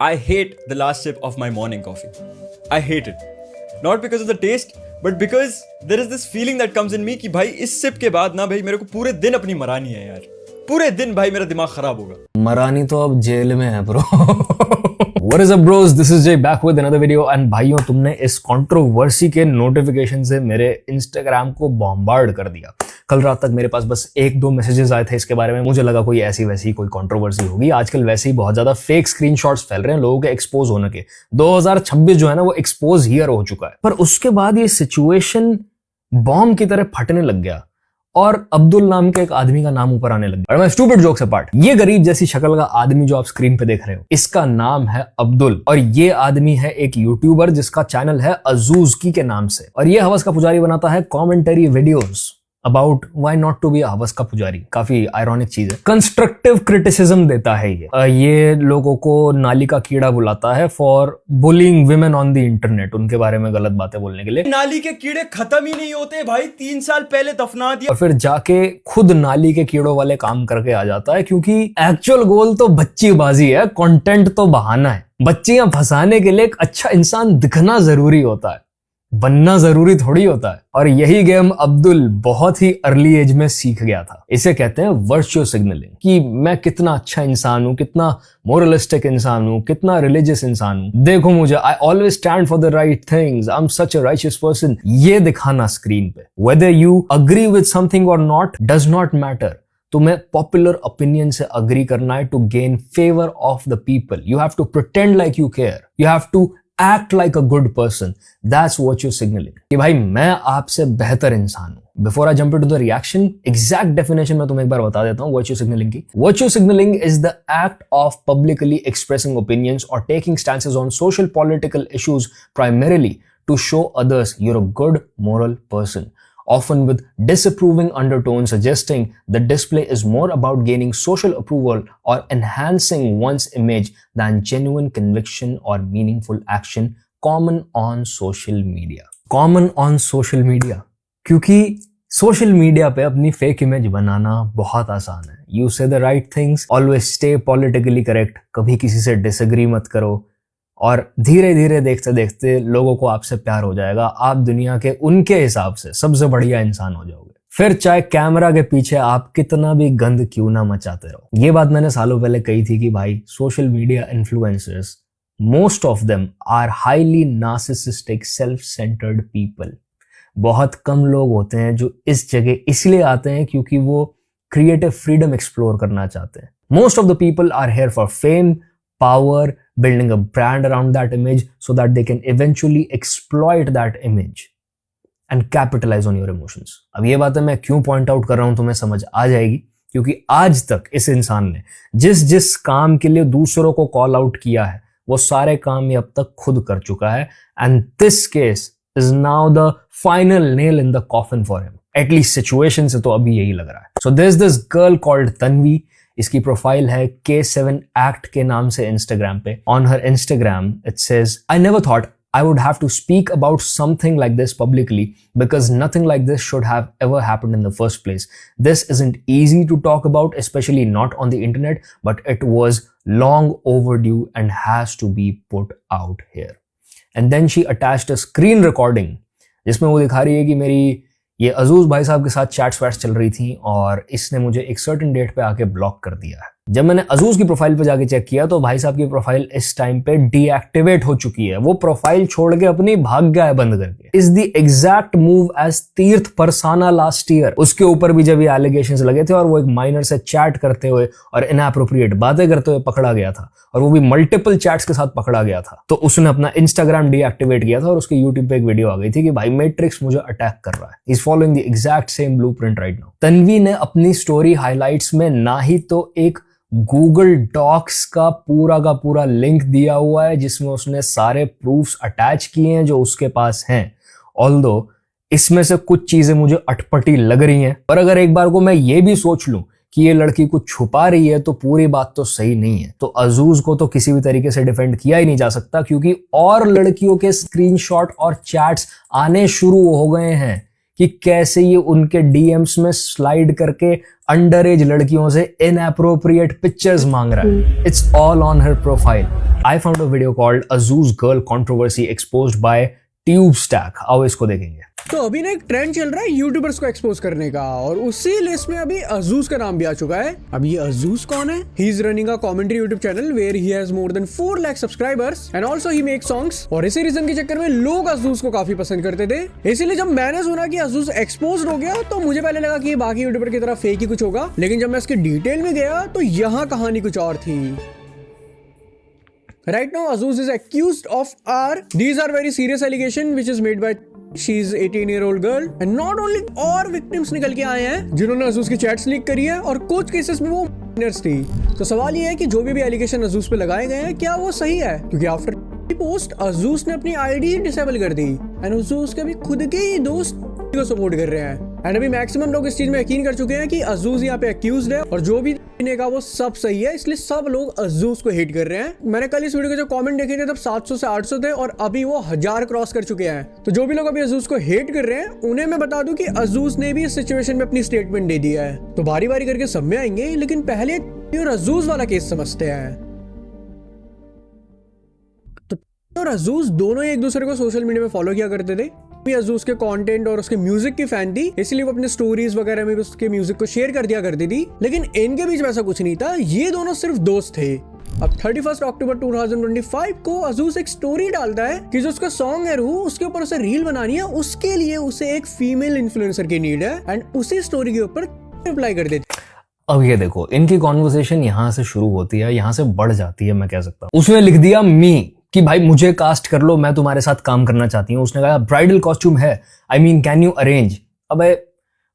I hate the last sip of my morning coffee. I hate it. Not because of the taste, but because there is this feeling that comes in me कि भाई इस SIP के बाद ना भाई मेरे को पूरे दिन अपनी मरानी है यार. पूरे दिन भाई मेरा दिमाग खराब होगा. मरानी तो अब जेल में है bro. What is up bros? This is Jay back with another video and भाइयों तुमने इस कंट्रोवर्सी के नोटिफिकेशन से मेरे इंस्टाग्राम को बॉम्बार्ड कर दिया. कल रात तक मेरे पास बस एक दो मैसेजेस आए थे इसके बारे में. मुझे लगा कोई ऐसी वैसी कोई कंट्रोवर्सी होगी. आजकल वैसे ही बहुत ज्यादा फेक स्क्रीनशॉट्स फैल रहे हैं लोगों के एक्सपोज होने के. 2026 जो है ना वो एक्सपोज ईयर हो चुका है. पर उसके बाद ये सिचुएशन बॉम्ब की तरह फटने लग गया और अब्दुल नाम के एक आदमी का नाम ऊपर आने लग गया. स्टूपिड जोक्स अपार्ट, ये गरीब जैसी शक्ल का आदमी जो आप स्क्रीन पे देख रहे हो इसका नाम है अब्दुल और ये आदमी है एक यूट्यूबर जिसका चैनल है अजूज़की के नाम से. और ये हवस का पुजारी बनाता है commentary videos about why not to be हवस का पुजारी. काफी आयरॉनिक चीज है. कंस्ट्रक्टिव क्रिटिसिज्म देता है ये लोगों को नाली का कीड़ा बुलाता है for bullying women on the internet. उनके बारे में गलत बातें बोलने के लिए. नाली के कीड़े खत्म ही नहीं होते भाई. 3 साल पहले दफना दिया और फिर जाके खुद नाली के कीड़ों वाले काम करके आ जाता है क्योंकि एक्चुअल गोल तो बच्चीबाजी है. कंटेंट तो बहाना है. बच्चियां फंसाने के लिए एक अच्छा इंसान दिखना जरूरी होता है, बनना जरूरी थोड़ी होता है. और यही गेम अब्दुल बहुत ही अर्ली एज में सीख गया था. इसे कहते हैं वर्चुअल सिग्नलिंग कि मैं कितना अच्छा इंसान हूं, कितना मोरलिस्टिक इंसान हूं, कितना रिलीजियस इंसान हूं. देखो मुझे, I always stand for the right things, I am such a righteous person. ये दिखाना स्क्रीन पे. Whether you agree with something or not does not matter. तुम्हें पॉपुलर ओपिनियन से अग्री करना है to gain favour of the people. You have to pretend like you care. You have to act like a good person. That's what you're signaling. कि भाई मैं आपसे बेहतर इंसान हूं. Before I jump into the reaction, exact definition मैं तुम्हें एक बार बता देता हूं virtue signaling की. Virtue signaling is the act of publicly expressing opinions or taking stances on social political issues primarily to show others you're a good moral person. Often with disapproving undertones suggesting the display is more about gaining social approval or enhancing one's image than genuine conviction or meaningful action. Common on social media. Common on social media. क्योंकि social media पे अपनी fake image बनाना बहुत आसान है. You say the right things, always stay politically correct, कभी किसी से disagree मत करो और धीरे धीरे देखते देखते लोगों को आपसे प्यार हो जाएगा. आप दुनिया के उनके हिसाब से सबसे बढ़िया इंसान हो जाओगे. फिर चाहे कैमरा के पीछे आप कितना भी गंद क्यों ना मचाते रहो. ये बात मैंने सालों पहले कही थी कि भाई social media influencers, most of them are highly narcissistic self centred people. बहुत कम लोग होते हैं जो इस जगह इसलिए आते हैं क्योंकि वो क्रिएटिव फ्रीडम एक्सप्लोर करना चाहते हैं. Most of the people are here for fame, power, building a brand around that image so that they can eventually exploit that image and capitalize on your emotions. अब ये बातें मैं क्यों point out कर रहा हूं तुम्हें समझ आ जाएगी क्योंकि आज तक इस इंसान ने जिस जिस काम के लिए दूसरों को कॉल आउट किया है वो सारे काम ये अब तक खुद कर चुका है. And this case is now the final nail in the coffin for him. At least situation से तो अभी यही लग रहा है. So there is this girl called Tanvi. इसकी प्रोफाइल है K7 Act के नाम से इंस्टाग्राम पे. On her Instagram it says, I never thought I would have to speak about something like this publicly because nothing like this should have ever happened in the first place. This isn't easy to talk about, especially not on the internet, but it was long overdue and has to be put out here. And then she attached a screen recording जिसमें वो दिखा रही है कि मेरी ये अजूज भाई साहब के साथ चैट्स वैट्स चल रही थी और इसने मुझे एक सर्टेन डेट पे आके ब्लॉक कर दिया है. जब मैंने अजूज की प्रोफाइल पे जाके चेक किया तो भाई साहब की प्रोफाइल इस टाइम पे डीएक्टिवेट हो चुकी है. वो प्रोफाइल छोड़ के अपनी भाग गया है बंद करके. Is the exact move as Tirth Parsana last year. उसके ऊपर भी जब ये एलिगेशंस लगे थे और वो एक माइनर से चैट करते हुए और इनएप्रोप्रिएट बातें करते हुए पकड़ा गया था और वो भी मल्टीपल चैट्स के साथ पकड़ा गया था, तो उसने अपना इंस्टाग्राम डीएक्टिवेट किया था और उसके यूट्यूब पे एक वीडियो आ गई थी कि भाई मैट्रिक्स मुझे अटैक कर रहा है. Is following the exact same blueprint right now. Tanvi ने अपनी स्टोरी हाइलाइट्स में ना ही तो एक गूगल डॉक्स का पूरा लिंक दिया हुआ है जिसमें उसने सारे प्रूफ्स अटैच किए हैं जो उसके पास हैं. ऑल्दो इसमें से कुछ चीजें मुझे अटपटी लग रही हैं, पर अगर एक बार को मैं ये भी सोच लूं कि ये लड़की कुछ छुपा रही है तो पूरी बात तो सही नहीं है. तो अजूज को तो किसी भी तरीके से डिफेंड किया ही नहीं जा सकता क्योंकि और लड़कियों के स्क्रीनशॉट और चैट्स आने शुरू हो गए हैं कि कैसे ये उनके डीएम्स में स्लाइड करके अंडर एज लड़कियों से इनएप्रोप्रिएट पिक्चर्स मांग रहा है. It's all on her profile. I found a video called Azooz girl controversy exposed by tube stack. आओ इसको देखेंगे. तो अभी ना एक ट्रेंड चल रहा है यूट्यूबर्स को एक्सपोज करने का, और उसी लिस्ट में अभी अजूज का नाम भी आ चुका है. अब ये अजूज कौन है? He is running a commentary YouTube channel where he has more than 4 lakh subscribers and also he make songs. और इसी रीजन के चक्कर में लोग अजूज को काफी पसंद करते थे. इसीलिए जब मैंने सुना कि अजूज एक्सपोज हो गया तो मुझे पहले लगा कि बाकी यूट्यूबर की तरह फेक ही कुछ होगा, लेकिन जब मैं इसके डिटेल में गया तो यहाँ कहानी कुछ और थी. Right now, Azuz is accused of these are very serious allegation which is made by she is 18-year-old girl and not only और victims निकल के आए हैं जिन्होंने अजूज की चैट्स लीक करी है, और कुछ केसेस में वो माइनर्स थी. तो सवाल ये है कि जो भी एलिगेशन अजूज पे लगाए गए हैं क्या वो सही है, क्योंकि आफ्टर पोस्ट अजूज ने अपनी आईडी डिसेबल कर दी एंड अजूज के भी खुद के ही दोस्त को सपोर्ट कर रहे हैं. एंड अभी मैक्सिमम लोग इस चीज में यकीन कर चुके हैं कि अजूज यहाँ पे अक्यूज्ड है और जो भी का वो सब सही है, इसलिए सब लोग अजूज को हेट कर रहे हैं. मैंने कल इस वीडियो के जो कमेंट देखे थे तब 700 से 800 थे और अभी वो 1000 क्रॉस कर चुके हैं. तो जो भी लोग अभी अजूज को हेट कर रहे हैं उन्हें मैं बता दूं कि अजूज ने भी इस सिचुएशन में अपनी स्टेटमेंट दे दिया है. तो बारी बारी करके सब में आएंगे, लेकिन पहले और अजूज वाला केस समझते हैं. और अजूज दोनों ही एक दूसरे को सोशल मीडिया में फॉलो किया करते थे. अजूज के कंटेंट और उसके म्यूजिक की फैन थी, इसलिए वो अपने स्टोरीज वगैरह में भी उसके म्यूजिक को शेयर कर दिया करती थी. लेकिन इनके बीच में ऐसा कुछ नहीं था, ये दोनों सिर्फ दोस्त थे. अब 31 अक्टूबर 2025 को अजूज एक स्टोरी डालता है कि जो उसका सॉन्ग है रूह, उसके ऊपर उसे रील बनानी है, उसके लिए उसे एक फीमेल इन्फ्लुएंसर की नीड है एंड उसी स्टोरी के ऊपर रिप्लाई कर देती. अब ये देखो, इनकी कॉन्वर्सेशन यहाँ से शुरू होती है, यहाँ से बढ़ जाती है, मैं कह सकता हूँ. उसने लिख दिया मी कि भाई मुझे कास्ट कर लो, मैं तुम्हारे साथ काम करना चाहती हूँ. उसने कहा ब्राइडल कॉस्ट्यूम है, I mean can you arrange. अबे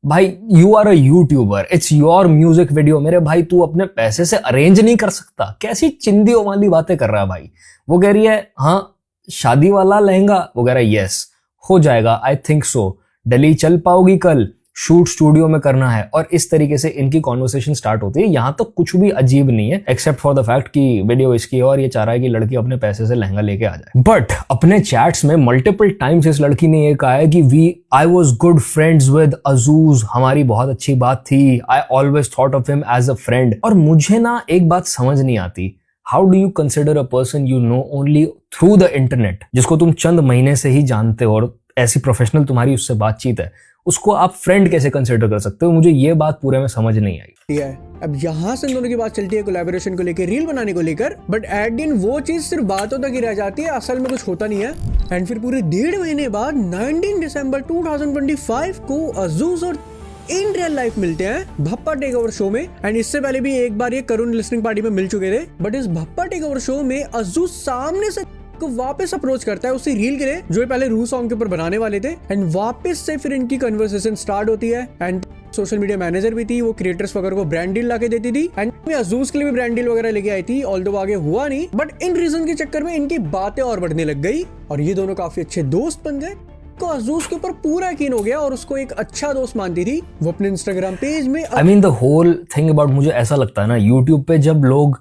भाई you are a YouTuber, it's your music video. मेरे भाई तू अपने पैसे से अरेंज नहीं कर सकता? कैसी चिंदियों वाली बातें कर रहा है भाई. वो कह रही है हाँ शादी वाला लहंगा. वो कह रहा है यस हो जाएगा, आई थिंक सो. दिल्ली चल पाओगी कल, शूट स्टूडियो में करना है. और इस तरीके से इनकी कॉन्वर्सेशन स्टार्ट होती है. यहां तो कुछ भी अजीब नहीं है एक्सेप्ट फॉर द फैक्ट कि वीडियो इसकी है और ये चाह रहा है कि लड़की अपने पैसे से लहंगा लेके आ जाए. बट अपने चैट्स में मल्टीपल टाइम्स इस लड़की ने ये कहा है कि I was good friends with Azooz, हमारी बहुत अच्छी बात थी, I always thought of him as a friend. और मुझे ना एक बात समझ नहीं आती, how do you consider a person you know only through the internet, जिसको तुम चंद महीने से ही जानते हो और ऐसी प्रोफेशनल तुम्हारी उससे बातचीत है, उसको आप फ्रेंड कैसे कंसिडर कर सकते हो? मुझे ये बात पूरे में समझ नहीं आई. अब यहाँ से दोनों की बात चलती है कोलैबोरेशन को लेकर, रील बनाने को लेकर, बट एट द एंड वो चीज सिर्फ बातों तक ही रह जाती है, असल में कुछ होता नहीं है. एंड फिर पूरे 1.5 महीने बाद 19 दिसंबर 2025 को अजूज और इन रियल लाइफ मिलते हैं भप्पा टेक ओवर शो में. एंड इससे पहले भी एक बार ये करुण लिसनिंग पार्टी में मिल चुके थे, बट इस भप्पा टेक ओवर शो में अजूज सामने से को वापस अप्रोच करता है उसी रील के लिए जो ये पहले रू सॉन्ग के ऊपर बनाने वाले थे. एंड वापस से फिर इनकी कन्वर्सेशन स्टार्ट होती है. एंड सोशल मीडिया मैनेजर भी थी, वो क्रिएटर्स वगैरह को ब्रांड डील लाके देती थी. एंड अजूज के लिए भी ब्रांड डील वगैरह लेके आई थी, ऑल्दो आगे हुआ नहीं, बट इन रीजन के चक्कर में इनकी बातें और बढ़ने लग गई और ये दोनों काफी अच्छे दोस्त बन गए. को अजूज के ऊपर पूरा यकीन हो गया और उसको एक अच्छा दोस्त मानती थी. वो अपने इंस्टाग्राम पेज में I mean the whole thing about, मुझे ऐसा लगता है ना, यूट्यूब पे जब लोग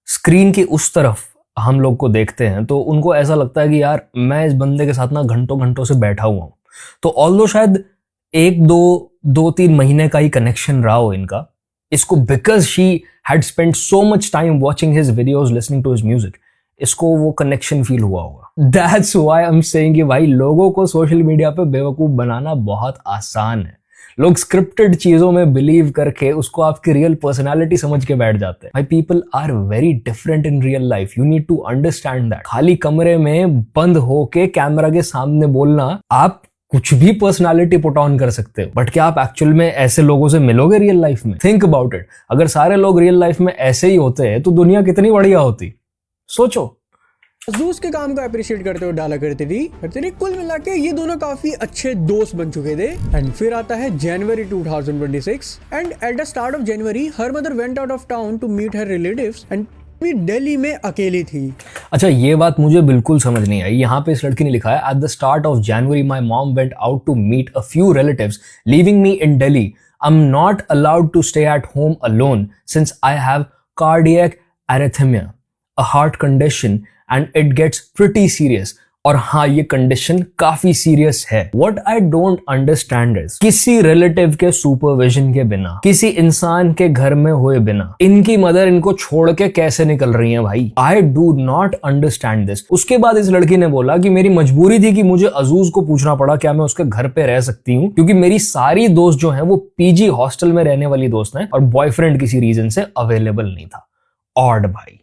स्क्रीन की उस तरफ हम लोग को देखते हैं तो उनको ऐसा लगता है कि यार मैं इस बंदे के साथ ना घंटों घंटों से बैठा हुआ हूं. तो ऑल्दो शायद 1-2-3 महीने का ही कनेक्शन रहा हो इनका, इसको because she had spend so much time watching his videos, listening to his music, इसको वो कनेक्शन फील हुआ होगा. That's why I am saying कि भाई लोगों को सोशल मीडिया पे बेवकूफ बनाना बहुत आसान है. लोग स्क्रिप्टेड चीजों में बिलीव करके उसको आपकी रियल पर्सनालिटी समझ के बैठ जाते हैं. भाई people are very different in real life, you need to understand that. खाली कमरे में बंद होके कैमरा के सामने बोलना, आप कुछ भी पर्सनालिटी पुट ऑन कर सकते हो, बट क्या आप एक्चुअल में ऐसे लोगों से मिलोगे रियल लाइफ में? Think about it. अगर सारे लोग रियल लाइफ में ऐसे ही होते हैं तो दुनिया कितनी बढ़िया होती. सोचो. अजूज के काम को अप्रिशिएट करते हुए डाला करती थी. कुल मिला के ये दोनों काफी अच्छे दोस्त बन चुके थे. एंड फिर आता है जनवरी 2026 and at the start of January her mother went out of town to meet her relatives and Delhi में अकेली थी. अच्छा ये बात मुझे बिल्कुल समझ नहीं आई. यहाँ पे इस लड़की ने लिखा है at the start of January my mom went out to meet a few relatives leaving me in Delhi. I am not allowed to stay at home alone since I have cardiac arrhythmia, a heart condition and it gets pretty serious. और हाँ, ये condition काफी serious है। What I don't understand is किसी relative के supervision के बिना, किसी इंसान के घर में हुए बिना इनकी मदर इनको छोड़ के कैसे निकल रही है भाई। I do not understand this। उसके बाद इस लड़की ने बोला कि मेरी मजबूरी थी कि मुझे अजूज को पूछना पड़ा क्या मैं उसके घर पे रह सकती हूँ, क्योंकि मेरी सारी दोस्त जो है वो पीजी हॉस्टल में रहने वाली दोस्त हैं और बॉयफ्रेंड किसी रीजन से अवेलेबल नहीं था। ऑड भाई,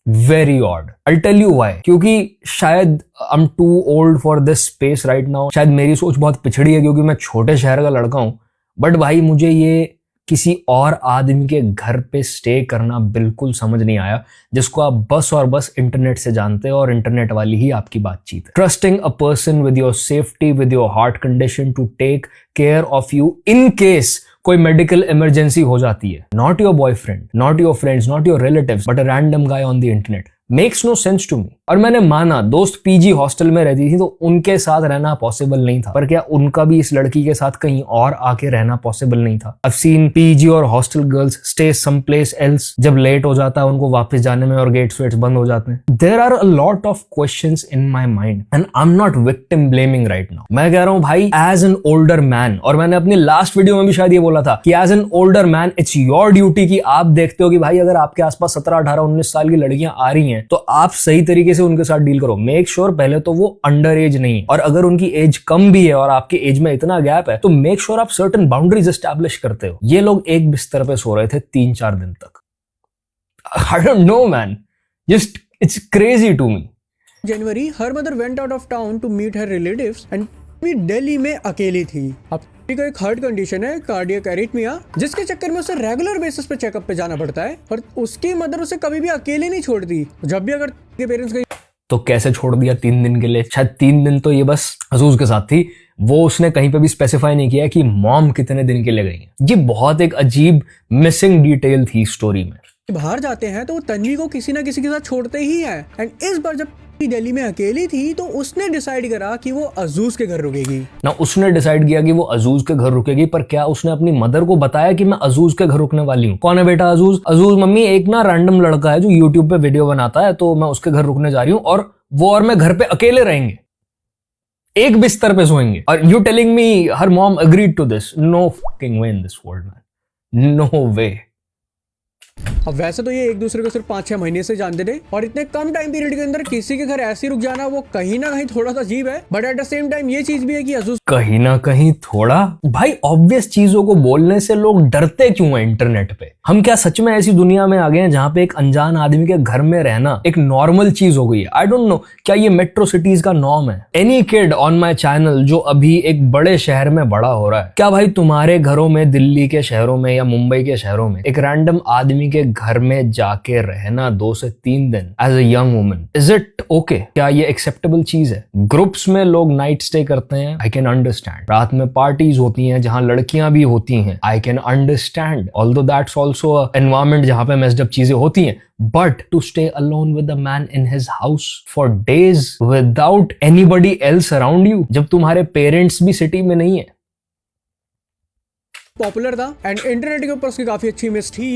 very odd. I'll tell you why। क्योंकि शायद I'm too old for this space right now। शायद मेरी सोच बहुत पिछड़ी है क्योंकि मैं छोटे शहर का लड़का हूं। बट भाई मुझे ये किसी और आदमी के घर पे स्टे करना बिल्कुल समझ नहीं आया, जिसको आप बस और बस इंटरनेट से जानते हो और इंटरनेट वाली ही आपकी बातचीत है। Trusting a person with your safety, with your heart condition to take care of you in case कोई मेडिकल इमरजेंसी हो जाती है। Not your boyfriend, not your friends, not your relatives, but a random guy on the internet. Makes no sense to me. और मैंने माना दोस्त PG hostel में रहती थी तो उनके साथ रहना पॉसिबल नहीं था, पर क्या उनका भी इस लड़की के साथ कहीं और आके रहना पॉसिबल नहीं था? I've seen पीजी और hostel girls stay someplace else। जब लेट हो जाता है उनको वापस जाने में और गेट्स वेट्स बंद हो जाते हैं। There are a lot of questions in my mind and I'm not victim blaming right now। मैं कह रहा हूं भाई as an older man, और मैंने अपनी लास्ट वीडियो में भी शायद ये बोला था कि as an older man it's your duty कि आप देखते हो कि भाई अगर आपके आसपास 17, 18, 19 साल की लड़कियां आ रही हैं तो आप सही तरीके से उनके साथ डील करो। मेक श्योर पहले तो वो अंडर एज नहीं है, और अगर उनकी एज कम भी है और आपके एज में इतना गैप है तो मेक श्योर आप सर्टेन बाउंड्रीज एस्टैब्लिश करते हो। ये लोग एक बिस्तर पे सो रहे थे 3-4 दिन तक। I don't know man, just it's crazy to me. January, her mother went out of town to meet her relatives and Delhi में अकेली थी। अब का एक हार्ट कंडीशन है, कार्डियक एरिथमिया, जिसके चक्कर में उसे रेगुलर बेसिस पे चेकअप पे जाना पड़ता है, और उसकी मदर उसे कभी भी अकेले नहीं छोड़ती। जब भी अगर पेरेंट्स कहीं तो कैसे छोड़ दिया 3 दिन के लिए? शायद 3 दिन तो ये बस अजूज के साथ थी, वो उसने कहीं पे भी स्पेसिफाई नहीं किया कि मॉम कितने दिन के लिए गई है। ये बहुत एक अजीब मिसिंग डिटेल थी स्टोरी में। बाहर जाते हैं तो वो तन्वी को किसी ना किसी के साथ छोड़ते ही है। एंड इस बार जब दिल्ली में अकेली थी तो उसने डिसाइड करा कि वो अजूज के घर रुकेगी ना। उसने डिसाइड किया कि वो अजूज के घर रुकेगी, पर क्या उसने अपनी मदर को बताया कि मैं अजूज के घर रुकने वाली हूँ? कौन है बेटा अजूज? अजूज मम्मी एक ना रैंडम लड़का है जो यूट्यूब पे वीडियो बनाता है, तो मैं उसके घर रुकने जा रही हूँ और वो और मैं घर पे अकेले रहेंगे, एक बिस्तर पे सोएंगे। और you telling me her mom agreed to this? No fucking way in this world man, no way. अब वैसे तो ये एक दूसरे को सिर्फ 5-6 महीने से जानते थे, और इतने कम टाइम पीरियड के अंदर किसी के घर ऐसे रुक जाना वो कहीं ना कहीं थोड़ा सा अजीब है। But at the same time ये चीज भी है कि अजूज कहीं ना कहीं थोड़ा, भाई ऑब्वियस चीजों को बोलने से लोग डरते क्यों हैं इंटरनेट पे? हम क्या सच में ऐसी दुनिया में आ गए हैं जहां पे एक अनजान आदमी के घर में रहना एक नॉर्मल चीज हो गई है? आई डोंट नो, क्या ये मेट्रो सिटीज का नॉर्म है? Any kid on my channel जो अभी एक बड़े शहर में बड़ा हो रहा है, क्या भाई तुम्हारे घरों में, दिल्ली के शहरों में या मुंबई के शहरों में, एक रैंडम आदमी के घर में जाके रहना 2 से 3 दिन as a young woman, is it okay? क्या ये एक्सेप्टेबल चीज है? ग्रुप्स में लोग नाइट स्टे करते हैं, आई कैन अंडरस्टैंड। रात में पार्टीज होती हैं जहां लड़कियां भी होती हैं, I can understand, although that's also a environment जहां पे मेस्ड अप चीजें होती हैं। But to stay alone with a man in his house for days without anybody else around you, जब तुम्हारे पेरेंट्स भी सिटी में नहीं है। पॉपुलर था एंड इंटरनेट के ऊपर उसकी काफी अच्छी इमेज थी,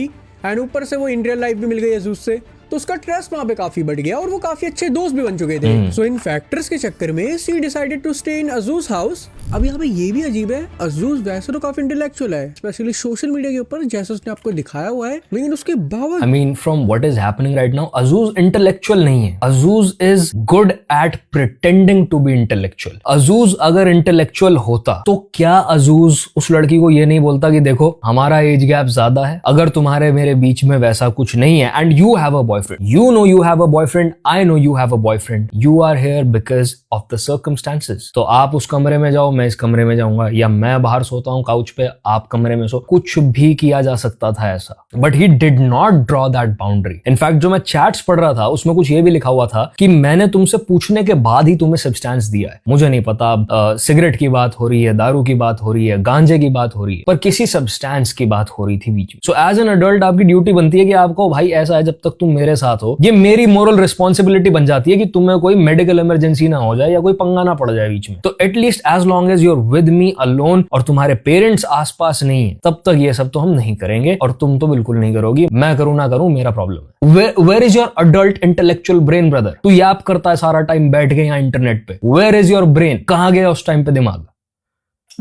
एंड ऊपर से वो इन रियल लाइफ भी मिल गई अजूज से, तो उसका ट्रस्ट वहां पे काफी बढ़ गया और वो काफी अच्छे दोस्त भी बन चुके थे। सो इन फैक्टर्स के चक्कर में she decided to stay in Azooz house. अब यहाँ पे ये भी अजीब है, अजूज वैसे तो काफी इंटेलेक्चुअल है, स्पेशली सोशल मीडिया के ऊपर जैसे उसने आपको दिखाया हुआ है, लेकिन उसके बावजूद, I mean from what is happening right now, Azooz intellectual नहीं है। Azooz is good at pretending to be intellectual. Azooz अगर इंटेलेक्चुअल होता तो क्या अजूज उस लड़की को ये नहीं बोलता कि देखो हमारा एज गैप ज्यादा है, अगर तुम्हारे मेरे बीच में वैसा कुछ नहीं है, and you have a boyfriend, you know you have a boyfriend, I know you have a boyfriend, you are here because of the circumstances, तो आप उस कमरे में जाओ, मैं इस कमरे में जाऊंगा, या मैं बाहर सोता हूँ काउच पे, आप कमरे में सो, कुछ भी किया जा सकता था ऐसा। But he did not draw that boundary। In fact जो मैं चैट्स पढ़ रहा था उसमें कुछ ये भी लिखा हुआ था कि मैंने तुमसे पूछने के बाद ही तुम्हें सब्सटेंस दिया है, मुझे नहीं पता सिगरेट की बात हो रही है, दारू की बात हो रही है, गांजे की बात हो रही है, पर किसी सब्सटेंस की बात हो रही थी बीच में। सो एज एन अडल्ट आपकी ड्यूटी बनती है कि आपको भाई ऐसा है जब तक तुम मेरे मेरे साथ हो, ये मेरी मोरल रिस्पॉन्सिबिलिटी बन जाती है कि तुम्हें कोई मेडिकल इमरजेंसी ना हो जाए या कोई पंगा ना पड़ जाए बीच में। तो at least as long as you're with me alone और तुम्हारे पेरेंट्स आसपास नहीं है, तब तक ये सब तो हम नहीं करेंगे, और तुम तो बिल्कुल नहीं करोगी। मैं करूं ना करूं मेरा प्रॉब्लम है। Where is your adult intellectual brain brother? तू याप करता है सारा टाइम बैठ के यहाँ इंटरनेट पे, वेयर इज योर ब्रेन? कहां गया उस टाइम पे दिमाग?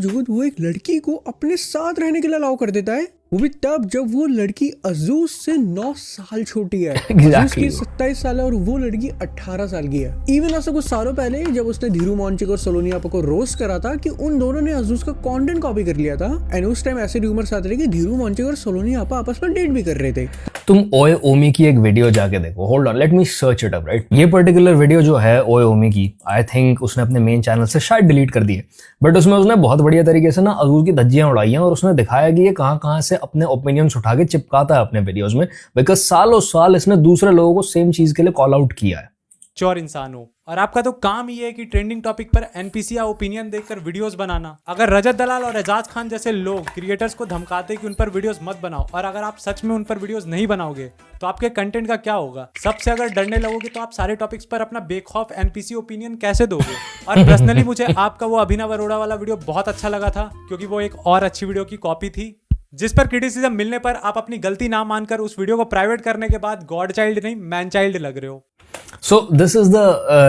जो वो एक लड़की को अपने साथ रहने के लिए अलाउ कर देता है, वो भी तब जब वो लड़की अजूज से 9 साल छोटी है। अजूज की 27 साल है और वो लड़की 18 साल की है। इवन ऐसा कुछ सालों पहले जब उसने धीरू मॉन्चिक और सलोनी आपा को रोस्ट करा था कि उन दोनों ने अजूज का कंटेंट कॉपी कर लिया था, एंड उस टाइम ऐसे रूमर्स आते थे कि धीरू मॉन्चिक और सलोनी आपा आपस में डेट भी कर रहे थे। तुम ओए ओमी की एक वीडियो जाके देखो। Hold on, let me search it up. Right, ये पर्टिकुलर वीडियो जो है ओए ओमी की, आई थिंक उसने अपने मेन चैनल से शायद डिलीट कर दी है, बट उसमें उसने बहुत बढ़िया तरीके से ना अजूज की धज्जियां उड़ाई हैं और उसने दिखाया कि ये कहां से अपने ओपिनियंस उठा के चिपकाता है अपने वीडियोस में, बिकॉज सालों साल इसने दूसरे लोगों को सेम चीज के लिए कॉल आउट किया है। चोर इंसान हो और आपका तो काम ही है कि ट्रेंडिंग टॉपिक पर एनपीसी या ओपिनियन देखकर वीडियोस बनाना। अगर रजत दलाल और एजाज खान जैसे लोग क्रिएटर्स को धमकाते कि उन पर वीडियोस मत बनाओ, और अगर आप सच में उन पर वीडियोस नहीं बनाओगे तो आपके कंटेंट का क्या होगा? सबसे अगर डरने लगोगे तो आप सारे टॉपिक्स पर अपना बेखौफ एनपीसी ओपिनियन कैसे दोगे? और पर्सनली मुझे आपका वो अभिनव अरोड़ा वाला वीडियो बहुत अच्छा लगा था, क्योंकि वो एक और अच्छी वीडियो की कॉपी थी, जिस पर क्रिटिसिज्म मिलने पर आप अपनी गलती ना मानकर उस वीडियो को प्राइवेट करने के बाद गॉड चाइल्ड नहीं मैन चाइल्ड लग रहे हो। So this is the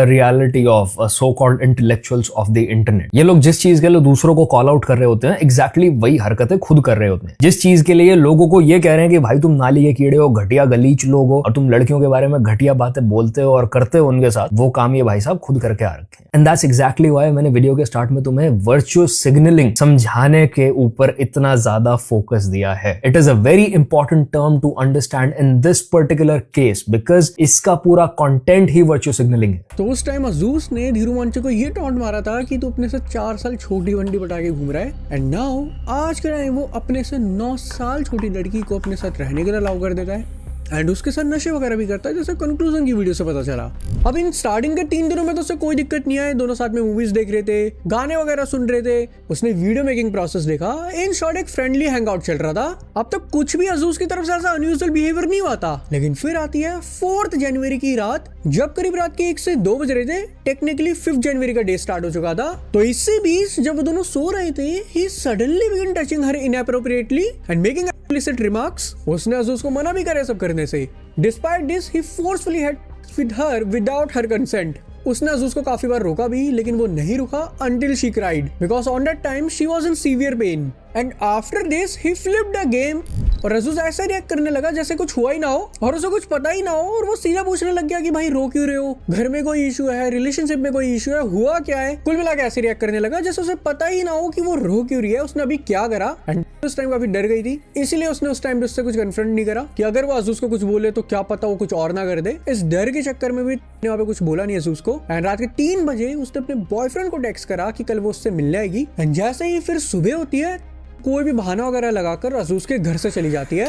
reality of so-called intellectuals of the internet. ये लोग जिस चीज के लिए दूसरों को कॉल आउट कर रहे होते हैं, एग्जैक्टली वही हरकतें खुद कर रहे होते हैं। जिस चीज के लिए ये लोगों को ये कह रहे हैं कि भाई तुम नाली के कीड़े हो, घटिया गलीच लोग हो, और तुम लड़कियों के बारे में घटिया बातें बोलते हो और करते हो उनके साथ, वो काम ये भाई साहब खुद करके आ रखे हैं। एंड दैट्स एग्जैक्टली व्हाई मैंने वीडियो के स्टार्ट में तुम्हें वर्चुअल सिग्नलिंग समझाने के ऊपर इतना ज्यादा फोकस दिया है। It is a very important term to understand in this particular case, because इसका पूरा कंटेंट ही वर्चुअल सिग्नलिंग है। तो उस टाइम अजूज ने धीरू मॉन्चिक को ये टॉन्ट मारा था कि तू अपने से 4 साल छोटी वंडी बटा के घूम रहा है, एंड नाउ आज के टाइम वो अपने से 9 साल छोटी लड़की को अपने साथ रहने के लिए अलाउ कर देता है, एंड उसके साथ नशे वगैरह भी करता है, जैसे कंक्लूजन की वीडियो से पता चला। अब इन स्टार्टिंग के 3 दिनों में तो उससे कोई दिक्कत नहीं आई, दोनों साथ में मूवीज देख रहे थे, गाने वगैरह सुन रहे थे, उसने वीडियो मेकिंग प्रोसेस देखा, इन शॉर्ट एक फ्रेंडली हैंगआउट चल रहा था। अब तक कुछ भी अजूज की तरफ से ऐसा अनयूजुअल बिहेवियर नहीं हुआ था, लेकिन फिर आती है 4 जनवरी की रात, जब करीब रात के 1 से 2 बज रहे थे। टेक्निकली 5 जनवरी का डे स्टार्ट हो चुका था। तो इससे बीच जब वो दोनों सो रहे थे, he suddenly began touching her inappropriately and making explicit remarks। उसने अजूज को मना भी करे सब करने से। Despite this, he forcefully had with her without her consent। उसने अजूज को काफी बार रोका भी, लेकिन वो नहीं रुका until she cried because on that time she was in severe pain। And after this he flipped the game और अजूज ऐसा रिएक्ट करने लगा जैसे कुछ हुआ ही ना हो और उसे कुछ पता ही ना हो, और वो सीधा पूछने लग गया कि भाई रो क्यों रहे हो, घर में कोई इशू है, रिलेशनशिप में कोई इशू है, हुआ क्या है। कुल मिला के ऐसे रिएक्ट करने लगा जैसे उसे पता ही ना हो कि वो रो क्यों रही है, उसने अभी क्या करा। एंड उस टाइम काफी डर गई थी, इसीलिए उसने उस टाइम पे उससे कुछ कन्फ्रंट नहीं करा कि अगर वो अजूज को कुछ बोले तो क्या पता वो कुछ और ना कर दे। इस डर के चक्कर में भी वहाँ पे कुछ बोला नहीं अजूज को। एंड रात के 3 बजे उसने अपने बॉयफ्रेंड को टेक्स्ट करा कि कल वो उससे मिलने आएगी। एंड जैसे ही फिर सुबह होती है, कोई भी बहाना वगैरह लगाकर अजूज के घर से चली जाती है।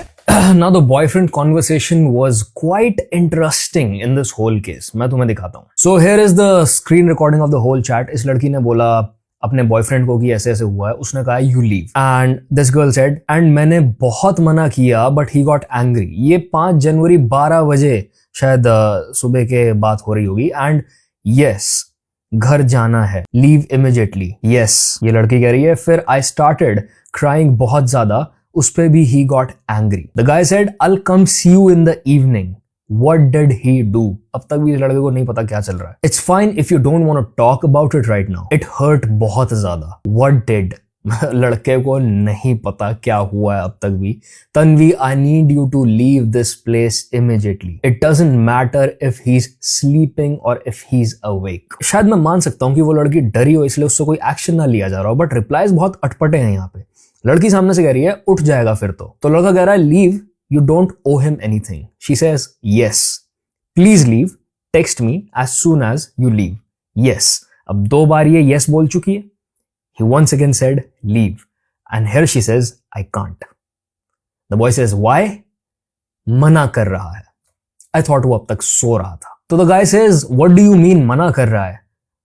Now the boyfriend conversation was quite interesting in this whole case. मैं तुम्हें दिखाता हूँ। So here is the screen recording of the whole chat. इस लड़की ने बोला अपने बॉयफ्रेंड को कि ऐसे ऐसे हुआ है, उसने कहा you leave, and this girl said and मैंने बहुत मना किया बट ही गॉट एंग्री। ये 5 जनवरी 12 बजे शायद सुबह के बात हो रही होगी। एंड यस, घर जाना है, लीव इमिडिएटली। यस, ये लड़की कह रही है। फिर आई स्टार्टेड क्राइंग बहुत ज्यादा, उस पे भी he got angry. The guy said, I'll come see you in the evening. What did he do? अब तक भी इस लड़के को नहीं पता क्या चल रहा है। It's fine if you don't want to talk about it right now. It hurt बहुत ज्यादा। What did? लड़के को नहीं पता क्या हुआ है अब तक भी। Tanvi, I need you to leave this place immediately. It doesn't matter if he's sleeping or if he's awake. शायद मैं मान सकता हूँ कि वो लड़की डरी हो इसलिए उससे कोई एक्शन ना लिया जा रहा हो, बट रिप्लाईज बहुत अटपटे हैं यहाँ पे। लड़की सामने से कह रही है उठ जाएगा फिर तो लड़का कह रहा है leave, you don't owe him anything. She says yes, please leave, text me as soon as you leave. Yes, अब 2 बार ये यस बोल चुकी है। He once again said leave, and here she says I can't. The boy says why? मना कर रहा है। I thought वो अब तक सो रहा था। तो the guy says what do you mean मना कर रहा है?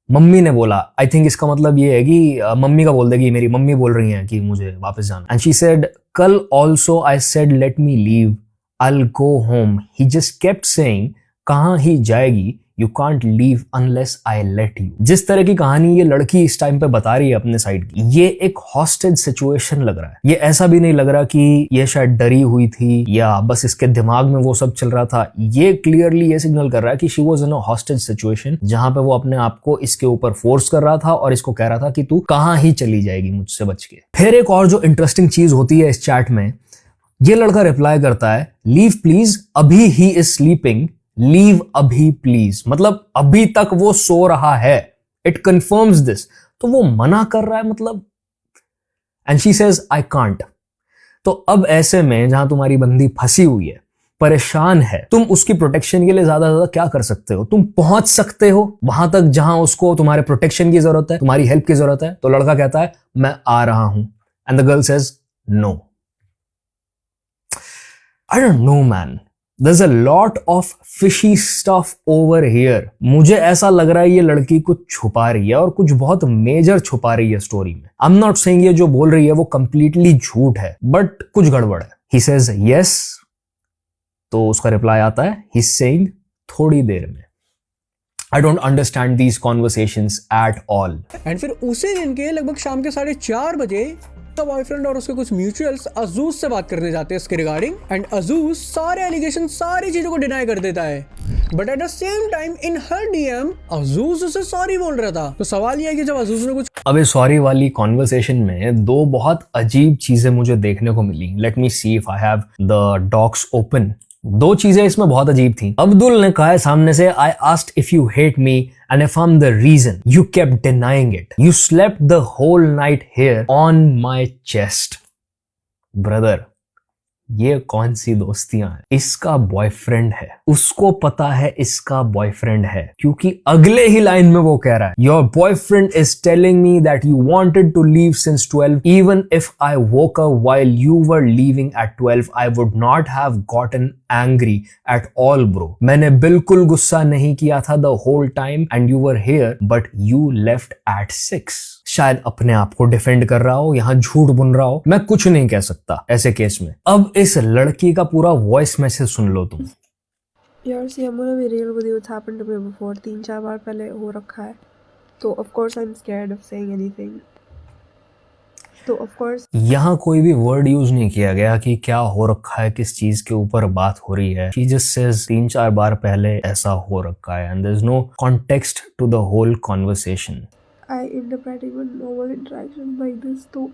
मम्मी ने बोला। आई थिंक इसका मतलब ये है कि मम्मी का बोल देगी, मेरी मम्मी बोल रही हैं कि मुझे वापस जाना। एंड शी सेड कल also I said let me leave, I'll go home. He just kept saying, कहाँ ही जाएगी, You can't leave unless I let you. जिस तरह की कहानी ये लड़की इस टाइम पे बता रही है अपने साइड की, ये एक हॉस्टेज सिचुएशन लग रहा है। ये ऐसा भी नहीं लग रहा कि ये शायद डरी हुई थी या बस इसके दिमाग में वो सब चल रहा था। ये क्लियरली ये सिग्नल कर रहा है कि she was in a hostage situation, जहां पे वो अपने आप को इसके ऊपर फोर्स कर रहा था और इसको कह रहा था कि तू कहाँ ही चली जाएगी मुझसे बच के। फिर एक और जो इंटरेस्टिंग चीज होती है इस चैट में, ये लड़का रिप्लाई करता है, लीव प्लीज, अभी ही इज स्लीपिंग, लीव अभी प्लीज। मतलब अभी तक वो सो रहा है, इट कंफर्म्स दिस। तो वो मना कर रहा है मतलब, and she says I can't. तो अब ऐसे में जहां तुम्हारी बंदी फंसी हुई है, परेशान है, तुम उसकी प्रोटेक्शन के लिए ज्यादा से ज्यादा क्या कर सकते हो? तुम पहुंच सकते हो वहां तक जहां उसको तुम्हारे प्रोटेक्शन की जरूरत है, तुम्हारी हेल्प की जरूरत है। तो लड़का कहता है मैं आ रहा हूं, and the girl says no. I don't know, man. There's a lot of fishy stuff over here. मुझे ऐसा लग रहा है ये लड़की कुछ छुपा रही है और कुछ बहुत मेजर छुपा रही है स्टोरी में। I'm not saying ये जो बोल रही है वो completely झूठ है, but कुछ गड़बड़ है। He says yes, तो उसका रिप्लाई आता है he's saying थोड़ी देर में। I don't understand these conversations at all. And फिर उसी दिन के लगभग शाम के 4:30 बजे तो बॉयफ्रेंड और उसके कुछ म्यूचुअल्स अजूज से बात करने जाते हैं इसके रिगार्डिंग, एंड अजूज सारे एलिगेशन, सारी चीजों को डिनाई कर देता है। But at the same time in her DM Azooz उसे सॉरी बोल रहा था। तो सवाल यह है कि जब अजूज ने कुछ अबे सॉरी वाली कॉन्वर्सेशन में दो बहुत अजीब चीजें मुझे देखने को मिली। Let me see if I have the docs open. दो चीजें इसमें बहुत अजीब थी। अब्दुल ने कहा है सामने से, I asked if you hate me and if I'm the reason, you kept denying it. You slept the whole night here on my chest. Brother, ये कौन सी दोस्तियां हैं? इसका बॉयफ्रेंड है, उसको पता है इसका बॉयफ्रेंड है, क्योंकि अगले ही लाइन में वो कह रहा है, Your boyfriend is telling me that you wanted to leave since 12. Even if I woke up while you were leaving at 12, I would not have gotten angry at all, bro. मैंने बिल्कुल गुस्सा नहीं किया था the whole time and you were here, but you left at 6. शायद अपने आप को डिफेंड कर रहा हो, यहां झूठ बुन रहा हो, मैं कुछ नहीं कह सकता ऐसे केस में। अब इस लड़की का पूरा वॉइस मैसेज सुन लो तुम। यार सी I'm gonna be real with you, it's happened to me before. 3-4 बार पहले हो रखा है, तो of course I'm scared of saying anything. तो of course यहाँ कोई भी वर्ड यूज नहीं किया गया कि क्या हो रखा है, किस चीज के ऊपर बात हो रही है। She just says 3-4 बार पहले ऐसा हो रखा है, and there's no context to the whole conversation. I interpret even normal interactions like this, तो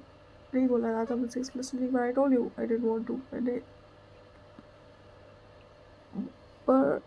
नहीं बोला जाता मुझसे explicitly, but I told you I didn't want to. मैंने पर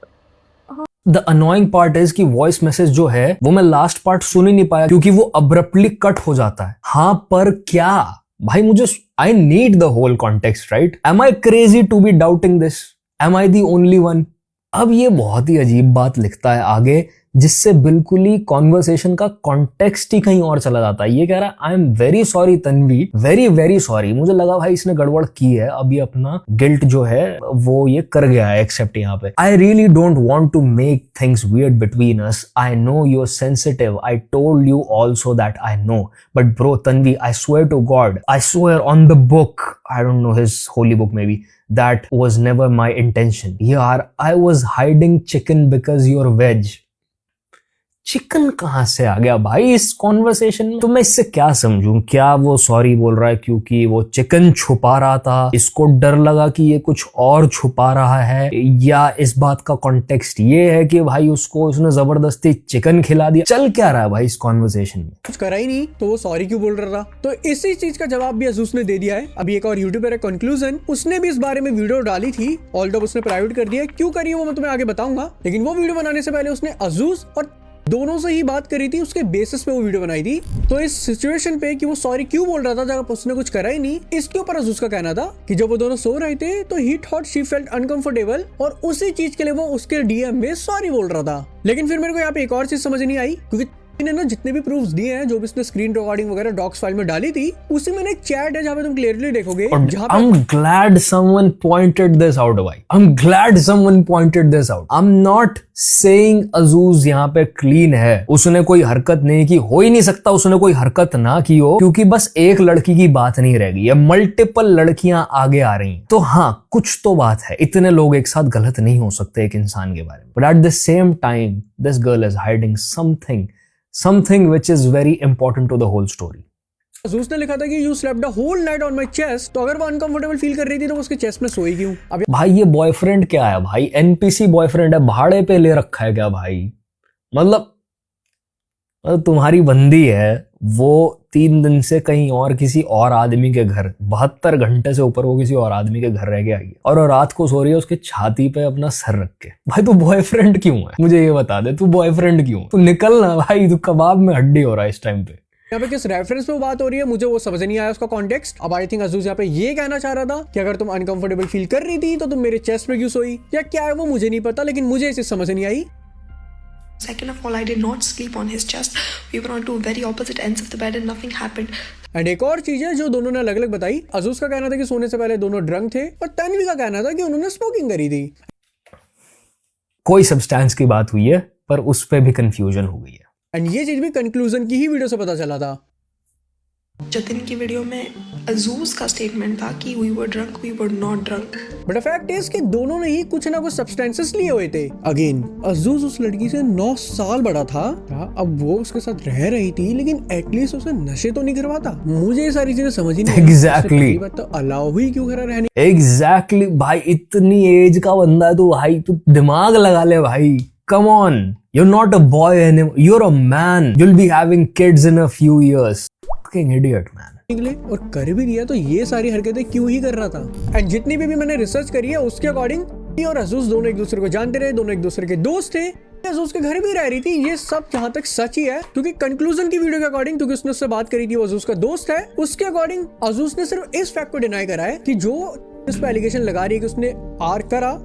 The annoying part is कि वॉइस मैसेज जो है वो मैं लास्ट पार्ट सुन ही नहीं पाया क्योंकि वो अब्रप्टली कट हो जाता है। हाँ पर क्या भाई, मुझे I need the whole context, right? Am I crazy to be doubting this? Am I the only one? अब ये बहुत ही अजीब बात लिखता है आगे, जिससे बिल्कुल ही कॉन्वर्सेशन का कॉन्टेक्स्ट ही कहीं और चला जाता है। ये कह रहा है I am very sorry Tanvi, very very sorry, मुझे लगा भाई इसने गड़बड़ की है, अब ये अपना गिल्ट जो है वो ये कर गया है एक्सेप्ट यहाँ पे। I really don't want to make things weird between us, I know you are sensitive, I told you also that I know, but bro Tanvi, I swear to God, I swear on the book, I don't know his holy book may be, that was never my intention. यार I was hiding chicken because you're veg. Chicken कहां से आ गया भाई इस conversation में? तो मैं इससे क्या समझूं? क्या वो सॉरी बोल रहा है क्योंकि वो चिकन छुपा रहा था, इसको डर लगा कि ये कुछ और छुपा रहा है, या इस बात का कॉन्टेक्स्ट ये है कि भाई उसको उसने जबरदस्ती चिकन खिला दिया? चल क्या रहा है भाई इस कॉन्वर्सेशन में? कुछ करा ही नहीं तो वो सॉरी क्यों बोल रहा था? तो इसी चीज का जवाब भी अजूज ने दे दिया है। अभी एक और यूट्यूबर है कंक्लूजन, उसने भी इस बारे में वीडियो डाली थी, ऑल्दो उसने प्राइवेट कर दिया। क्यों करी है वो मैं तुम्हें आगे बताऊंगा, लेकिन वो वीडियो बनाने से पहले उसने अजूज और दोनों से ही बात करी थी, उसके बेसिस पे वो वीडियो बनाई थी। तो इस सिचुएशन पे कि वो सॉरी क्यों बोल रहा था जब उसने कुछ करा ही नहीं, इसके ऊपर अजूज का कहना था कि जब वो दोनों सो रहे थे तो ही थॉट शी फेल्ट अनकंफर्टेबल और उसी चीज के लिए वो उसके डीएम में सॉरी बोल रहा था। लेकिन फिर मेरे को यहाँ पे एक और चीज समझ नहीं आई, क्योंकि इन्हें ना जितने भी प्रूफ्स दिए हैं, जो भी इसने स्क्रीन रिकॉर्डिंग वगैरह डॉक्स फाइल में डाली थी, उसी में एक चैट है जहाँ पे तुम क्लियरली देखोगे, जहाँ पे I'm glad someone pointed this out भाई. I'm glad someone pointed this out. I'm not saying Azuz यहाँ पे क्लीन है, उसने कोई हरकत नहीं की, हो ही नहीं सकता उसने कोई हरकत ना की हो, क्योंकि बस एक लड़की की बात नहीं रह गई है, मल्टीपल लड़कियां आगे आ रही हैं. तो हाँ, कुछ तो बात है, इतने लोग एक साथ गलत नहीं हो सकते एक इंसान के बारे में. But at the same time, this girl is hiding something which is very important to the whole story. अज़ूज़ ने लिखा था कि you slept the whole night on my chest, तो अगर वो अनकंफर्टेबल फील कर रही थी तो वो उसके चेस्ट में सोई क्यों? अब भाई ये बॉयफ्रेंड क्या है भाई? एनपीसी बॉयफ्रेंड है, भाड़े पे ले रखा है क्या भाई? मतलब तुम्हारी बंदी है, वो 3 दिन से कहीं और किसी और आदमी के घर, 72 घंटे से ऊपर वो किसी और आदमी के घर रह के आई है, और वो रात को सो रही है उसके छाती पे अपना सर रख के. भाई तू बॉयफ्रेंड क्यों है? मुझे ये बता दे, तू बॉयफ्रेंड क्यों? तू निकल ना भाई, तू कबाब में हड्डी हो रहा है इस टाइम पे. यहाँ पे किस रेफरेंस पे बात हो रही है मुझे वो समझ नहीं आया उसका कॉन्टेक्स्ट. अब आई थिंक अज़ूज़ यहाँ पे ये कहना चाह रहा था कि अगर तुम अनकंफर्टेबल फील कर रही थी तो तुम मेरे चेस्ट में क्यों सोई, या क्या है वो मुझे नहीं पता, लेकिन मुझे इसे समझ नहीं आई. Second of all, I did not sleep on his chest. We were on two very opposite ends of the bed and nothing happened. And एक और चीज है जो दोनों ने अलग अलग बताई. अज़ूज़ का कहना था कि सोने से पहले दोनों ड्रंक थे, और तन्वी का कहना था कि उन्होंने स्मोकिंग करी थी. कोई सब्सटेंस की बात हुई है, पर उस पे भी कंफ्यूजन हो गई है. एंड ये चीज भी कंक्लूजन की ही वीडियो से पता चला था. जतिन की वीडियो में अज़ूज़ का स्टेटमेंट था कि we were drunk, we were not drunk. But fact is कि दोनों ने ही कुछ ना कुछ सब्सटेंसेस लिए हुए थे. अगेन अज़ूज़ उस लड़की से 9 साल बड़ा था. अब वो उसके साथ रह रही थी, लेकिन एटलीस्ट उसे नशे तो नहीं करवाता. मुझे ये सारी चीजें समझ ही नहीं. Exactly. बात तो अलाउ हुई क्यों करा रहने. एग्जैक्टली भाई, इतनी एज का बंदा है तू भाई, तू दिमाग लगा ले भाई. Come on, you're not a boy anymore, you're a man, you'll be having kids in a few years. Fucking idiot man. निकले और कर भी दिया तो ये सारी हरकतें क्यों ही कर रहा था. एंड जितनी भी मैंने रिसर्च करी है उसके अकॉर्डिंग और अज़ूज़ दोनों एक दूसरे को जानते रहे, दोनों एक दूसरे के दोस्त थे, अज़ूज़ के घर भी रह रही थी. ये सब जहां तक सच ही है, क्योंकि कंक्लूजन की वीडियो के अकॉर्डिंग, क्योंकि उसने उससे बात करी थी, वो अज़ूज़ का दोस्त है, उसके अकॉर्डिंग अज़ूज़ ने सिर्फ इस फैक्ट को डिनाई करा है कि जो इस पे एलिगेशन लगा रही है कि उसने आर करा,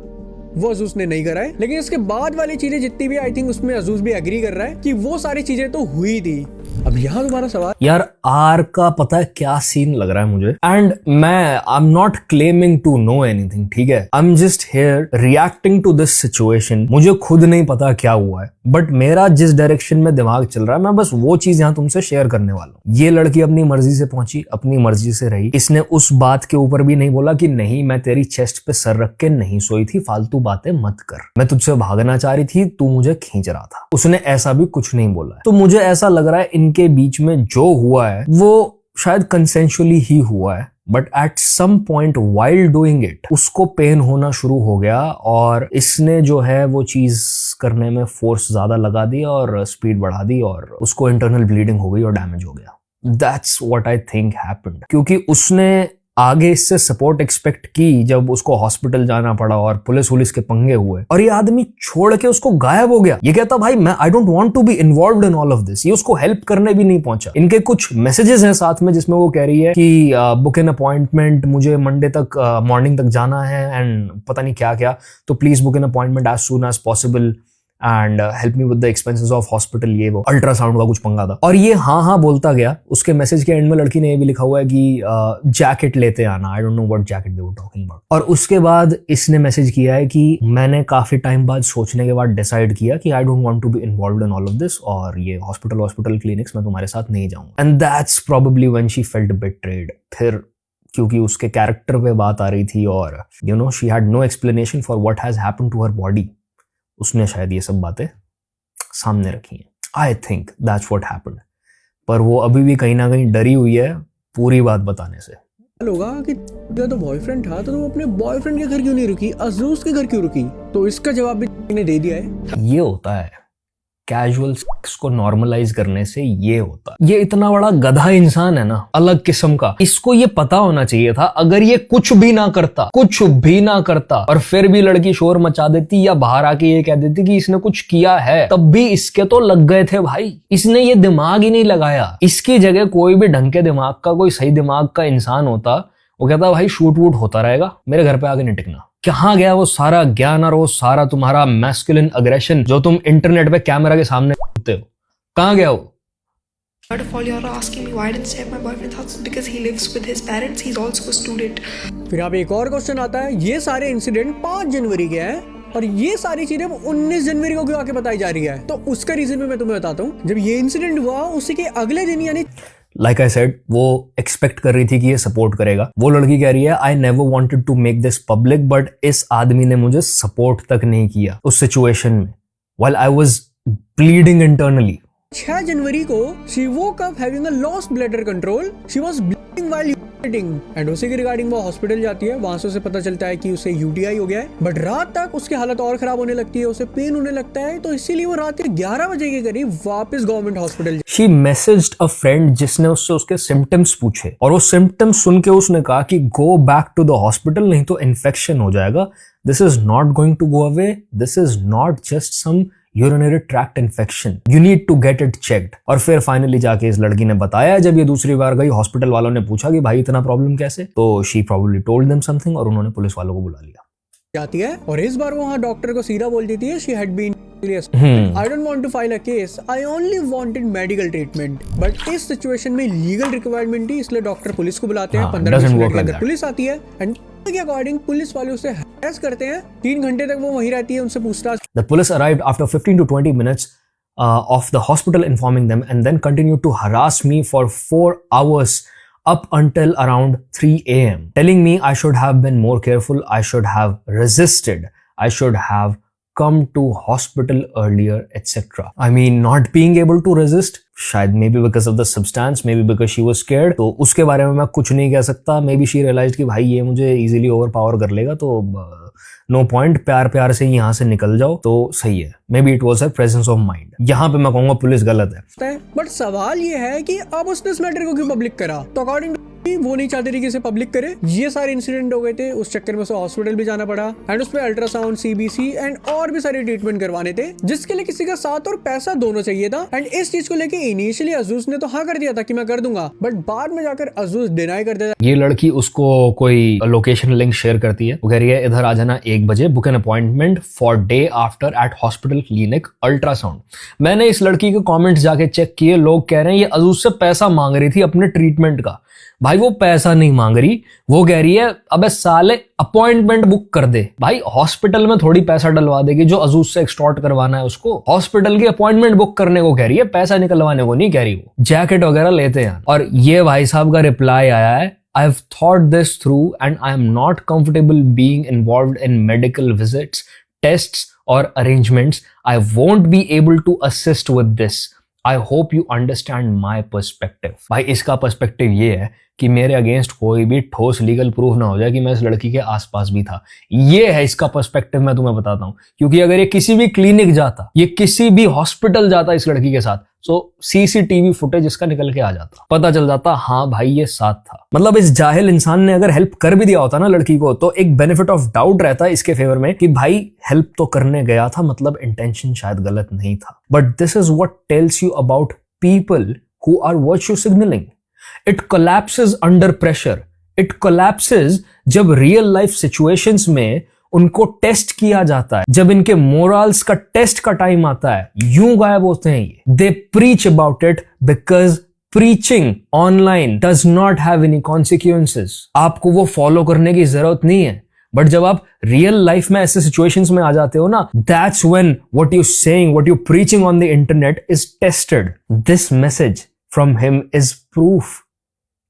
वो अज़ूज़ ने नहीं करा है. लेकिन इसके बाद वाली चीजें जितनी भी, आई थिंक उसमें अज़ूज़ भी एग्री कर रहा है कि वो सारी चीजें तो हुई थी. अब यहाँ तुम्हारा सवाल यार, आर का पता है क्या सीन लग रहा है मुझे. And I am not claiming to know anything, ठीक है. I am just here reacting to this situation. मुझे खुद नहीं पता क्या हुआ है, बट मेरा जिस डायरेक्शन में दिमाग चल रहा है, मैं बस वो चीज यहाँ तुमसे शेयर करने वाला हूँ. ये लड़की अपनी मर्जी से पहुंची, अपनी मर्जी से रही. इसने उस बात के ऊपर भी नहीं बोला कि नहीं मैं तेरी चेस्ट पे सर रख के नहीं सोई थी, फालतू बातें मत कर, मैं तुझसे भागना चाह रही थी, तू मुझे खींच रहा था. उसने ऐसा भी कुछ नहीं बोला है. तो मुझे ऐसा लग रहा है इनके बीच में जो हुआ है वो शायद कंसेंशुअली ही हुआ है, but at some point while doing it उसको पेन होना शुरू हो गया, और इसने जो है वो चीज करने में फोर्स ज्यादा लगा दी और स्पीड बढ़ा दी, और उसको इंटरनल ब्लीडिंग हो गई और डैमेज हो गया. That's what I think happened. क्योंकि उसने आगे इससे सपोर्ट एक्सपेक्ट की जब उसको हॉस्पिटल जाना पड़ा और पुलिस के पंगे हुए, और ये आदमी छोड़ के उसको गायब हो गया. ये कहता भाई मैं I don't want to be involved in all of this. ये उसको हेल्प करने भी नहीं पहुंचा. इनके कुछ मैसेजेस हैं साथ में जिसमें वो कह रही है कि बुक एन अपॉइंटमेंट, मुझे मंडे तक मॉर्निंग तक जाना है, एंड पता नहीं क्या क्या, तो please book an appointment as soon as possible and help me with the expenses of hospital. ये वो अल्ट्रासाउंड का कुछ पंगा था, और ये हाँ बोलता गया. उसके मैसेज के एंड में लड़की ने ये भी लिखा हुआ है कि जैकेट लेते आना. आई don't know what jacket they were talking about. और उसके बाद इसने मैसेज किया है कि मैंने काफी टाइम बाद सोचने के बाद डिसाइड किया कि I don't want to be involved in all of this, और ये हॉस्पिटल क्लिनिक्स में तुम्हारे साथ नहीं जाऊंगा. And that's probably when she felt betrayed. फिर क्योंकि उसके कैरेक्टर पे बात आ रही थी, और you know she had no explanation for what has happened to her body, उसने शायद ये सब बातें सामने रखी हैं. I think that's what happened. पर वो अभी भी कहीं ना कहीं डरी हुई है पूरी बात बताने से. होगा कि जब तो बॉयफ्रेंड था तो वो अपने बॉयफ्रेंड के घर क्यों नहीं रुकी, अज़ूज़ के घर क्यों रुकी? तो इसका जवाब भी मैंने दे दिया है. ये होता है कैजुअल सेक्स को नॉर्मलाइज करने से. ये होता है, ये इतना बड़ा गधा इंसान है ना, अलग किस्म का. इसको ये पता होना चाहिए था, अगर ये कुछ भी ना करता और फिर भी लड़की शोर मचा देती या बाहर आके ये कह देती कि इसने कुछ किया है, तब भी इसके तो लग गए थे भाई. इसने ये दिमाग ही नहीं लगाया. इसकी जगह कोई भी ढंग के दिमाग का, कोई सही दिमाग का इंसान होता, वो कहता भाई शूट वूट होता रहेगा, मेरे घर पे आके नहीं टिकना. कहाँ गया वो सारा ज्ञान और वो सारा तुम्हारा मैस्कुलिन अग्रेशन जो तुम इंटरनेट पे कैमरा के सामने होते हो? कहाँ गया वो? First of all, you're asking me why I didn't stay at my boyfriend's house because he lives with his parents. He's also a student. फिर यहाँ पे एक और क्वेश्चन आता है, ये सारे इंसिडेंट 5 जनवरी के हैं और ये सारी चीजें 19 जनवरी को क्यों आके बताई जा रही है? तो उसका रीजन भी मैं तुम्हें बताता हूँ। जब ये इंसिडेंट हुआ उसी के अगले दिन यानी लाइक आई सेड, वो एक्सपेक्ट कर रही थी कि ये सपोर्ट करेगा। वो लड़की कह रही है I never wanted to make this public, but इस आदमी ने मुझे सपोर्ट तक नहीं किया उस सिचुएशन में while I was bleeding internally. 6 जनवरी को she woke up having a lost bladder control. She was bleeding while urinating. And उसी के रिगार्डिंग वो हॉस्पिटल जाती है, वहां से उसे पता चलता है कि उसे UTI हो गया है। बट रात तक उसकी हालत और खराब होने लगती है, उसे पेन होने लगता है, तो इसीलिए वो रात के 11 बजे के करीब वापस government hospital. She messaged a friend जिसने उससे उसके सिम्टम्स पूछे और वो सिम्टम्स सुन के उसने कहा कि go back to the hospital, नहीं तो इन्फेक्शन हो जाएगा। This is not going to go away, this is not just some urinary tract infection, you need to get it checked. और फिर फाइनली जाके इस लड़की ने बताया, जब ये दूसरी बार गई हॉस्पिटल वालों ने पूछा कि भाई इतना प्रॉब्लम कैसे, तो she probably told them something और उन्होंने पुलिस वालों को बुला लिया जाती है। और इस बार वो वहाँ डॉक्टर को सीधा बोल देती है she had been I don't want to file a case, I only wanted medical treatment. But इस सिचुएशन में लीगल रिक्वायरमेंट थी, इसलिए डॉक्टर पुलिस को बुलाते हैं। 15-20 मिनट के अंदर पुलिस आती है एंड के अकॉर्डिंग पुलिस वाले उसे हैरेस करते हैं। 3 घंटे तक वो वहीं रहती है, उनसे पूछताछ। The police arrived after 15 to 20 minutes of the hospital informing them and then continued to harass me for 4 hours up until around 3 a.m. telling me I should have been more careful, I should have resisted, I should have come to hospital earlier, etc. I mean, not being able to resist, शायद maybe because of the substance, maybe because she was scared, तो उसके बारे में मैं कुछ नहीं कह सकता। maybe she realized कि भाई ये मुझे easily overpower कर लेगा, तो नो पॉइंट, प्यार प्यार से यहाँ से निकल जाओ तो सही है। May be it was a presence of mind. यहाँ पे मैं कहूंगा पुलिस गलत है। बट सवाल ये है कि अब उसने इस मैटर को क्यों पब्लिक करा? तो अकॉर्डिंग वो नहीं चाहती थी कि इसे पब्लिक करे। ये सारे इंसिडेंट हो गए थे, उस चक्कर में उसे हॉस्पिटल भी जाना पड़ा एंड उसमें अल्ट्रासाउंड, CBC एंड और भी सारे ट्रीटमेंट करवाने थे, जिसके लिए किसी का साथ और पैसा दोनों चाहिए था। एंड इस चीज को लेके इनिशियली अजूज ने तो हाँ कर दिया था कि मैं कर दूंगा, बट बाद में जाकर अजूज डिनाई कर देता। ये लड़की उसको कोई लोकेशन लिंक शेयर करती है, वो कह रही है इधर आ जाना 1 बजे, book an appointment for day after at hospital clinic ultrasound. मैंने इस लड़की के कॉमेंट्स जाके चेक किए, लोग कह रहे हैं ये अजूज से पैसा मांग रही थी अपने ट्रीटमेंट का। भाई वो पैसा नहीं मांग रही, वो कह रही है अबे साले अपॉइंटमेंट बुक कर दे। भाई हॉस्पिटल में थोड़ी पैसा डलवा देगी जो अजूज से एक्सटॉर्ट करवाना है उसको, हॉस्पिटल की अपॉइंटमेंट बुक करने को कह रही है, पैसा निकलवाने को नहीं कह रही। वो जैकेट वगैरह लेते हैं। और ये भाई साहब का रिप्लाई आया है, I have thought this through and I am not comfortable being involved in medical visits, tests or arrangements. I won't be able to assist with this. I hope you understand my perspective. भाई इसका perspective ये है कि मेरे against कोई भी ठोस legal proof ना हो जाए कि मैं इस लड़की के आसपास भी था। ये है इसका पर्सपेक्टिव, मैं तुम्हें बताता हूँ। क्योंकि अगर ये किसी भी क्लिनिक जाता, ये किसी भी हॉस्पिटल जाता इस लड़की के साथ, तो CCTV फुटेज इसका निकल के आ जाता, पता चल जाता हाँ भाई ये साथ था। मतलब इस जाहिल इंसान ने अगर हेल्प कर भी दिया होता ना लड़की को, तो एक बेनिफिट ऑफ डाउट रहता है इसके फेवर में कि भाई हेल्प तो करने गया था, मतलब इंटेंशन शायद गलत नहीं था। But this is what tells you about people who are virtue signalling. It collapses under pressure, it collapses जब रियल लाइफ सिचुएशंस में उनको टेस्ट किया जाता है, जब इनके मोरल्स का टेस्ट का टाइम आता है, यूं गायब होते हैं ये। They preach about it because preaching online does not have any consequences. आपको वो फॉलो करने की जरूरत नहीं है। बट जब आप रियल लाइफ में ऐसे सिचुएशंस में आ जाते हो ना, that's when what you saying, what you preaching on the internet is tested. This message from him is proof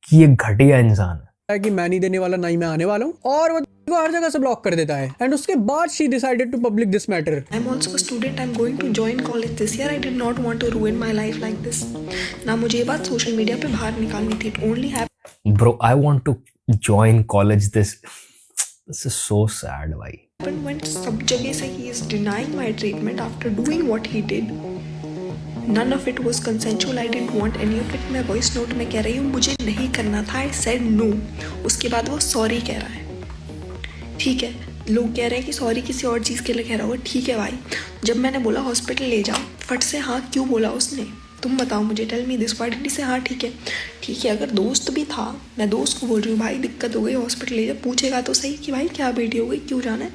कि ये घटिया इंसान है कि मैं नहीं देने वाला, ना ही मैं आने वाला हूँ, और वो हर जगह से ब्लॉक कर देता है। एंड उसके बाद she decided to public this matter. I'm also a student. I'm going to join college this year. I did not want to ruin my life like this. ना मुझे ये बात सोशल मीडिया पे बाहर निकालनी थी. It only happened. Bro, I want to join college this is so sad भाई. When सब जगह से he is denying my treatment after doing what he did. None of it was consensual. I didn't want any of it. मैं voice note में कह रही हूँ मुझे नहीं करना था. I said no. उसके बाद वो सॉरी कह रहा है. ठीक है, लोग कह रहे हैं कि सॉरी किसी और चीज़ के लिए कह रहा होगा. ठीक है भाई, जब मैंने बोला हॉस्पिटल ले जाओ, फट से हाँ क्यों बोला उसने? तुम बताओ मुझे, tell me this, why did he say हाँ ठीक है, अगर दोस्त भी था, मैं दोस्त को बोल रही हूँ भाई दिक्कत हो गई हॉस्पिटल ले जा, पूछेगा तो सही कि भाई क्या बेटी हो गई, क्यों जाना है,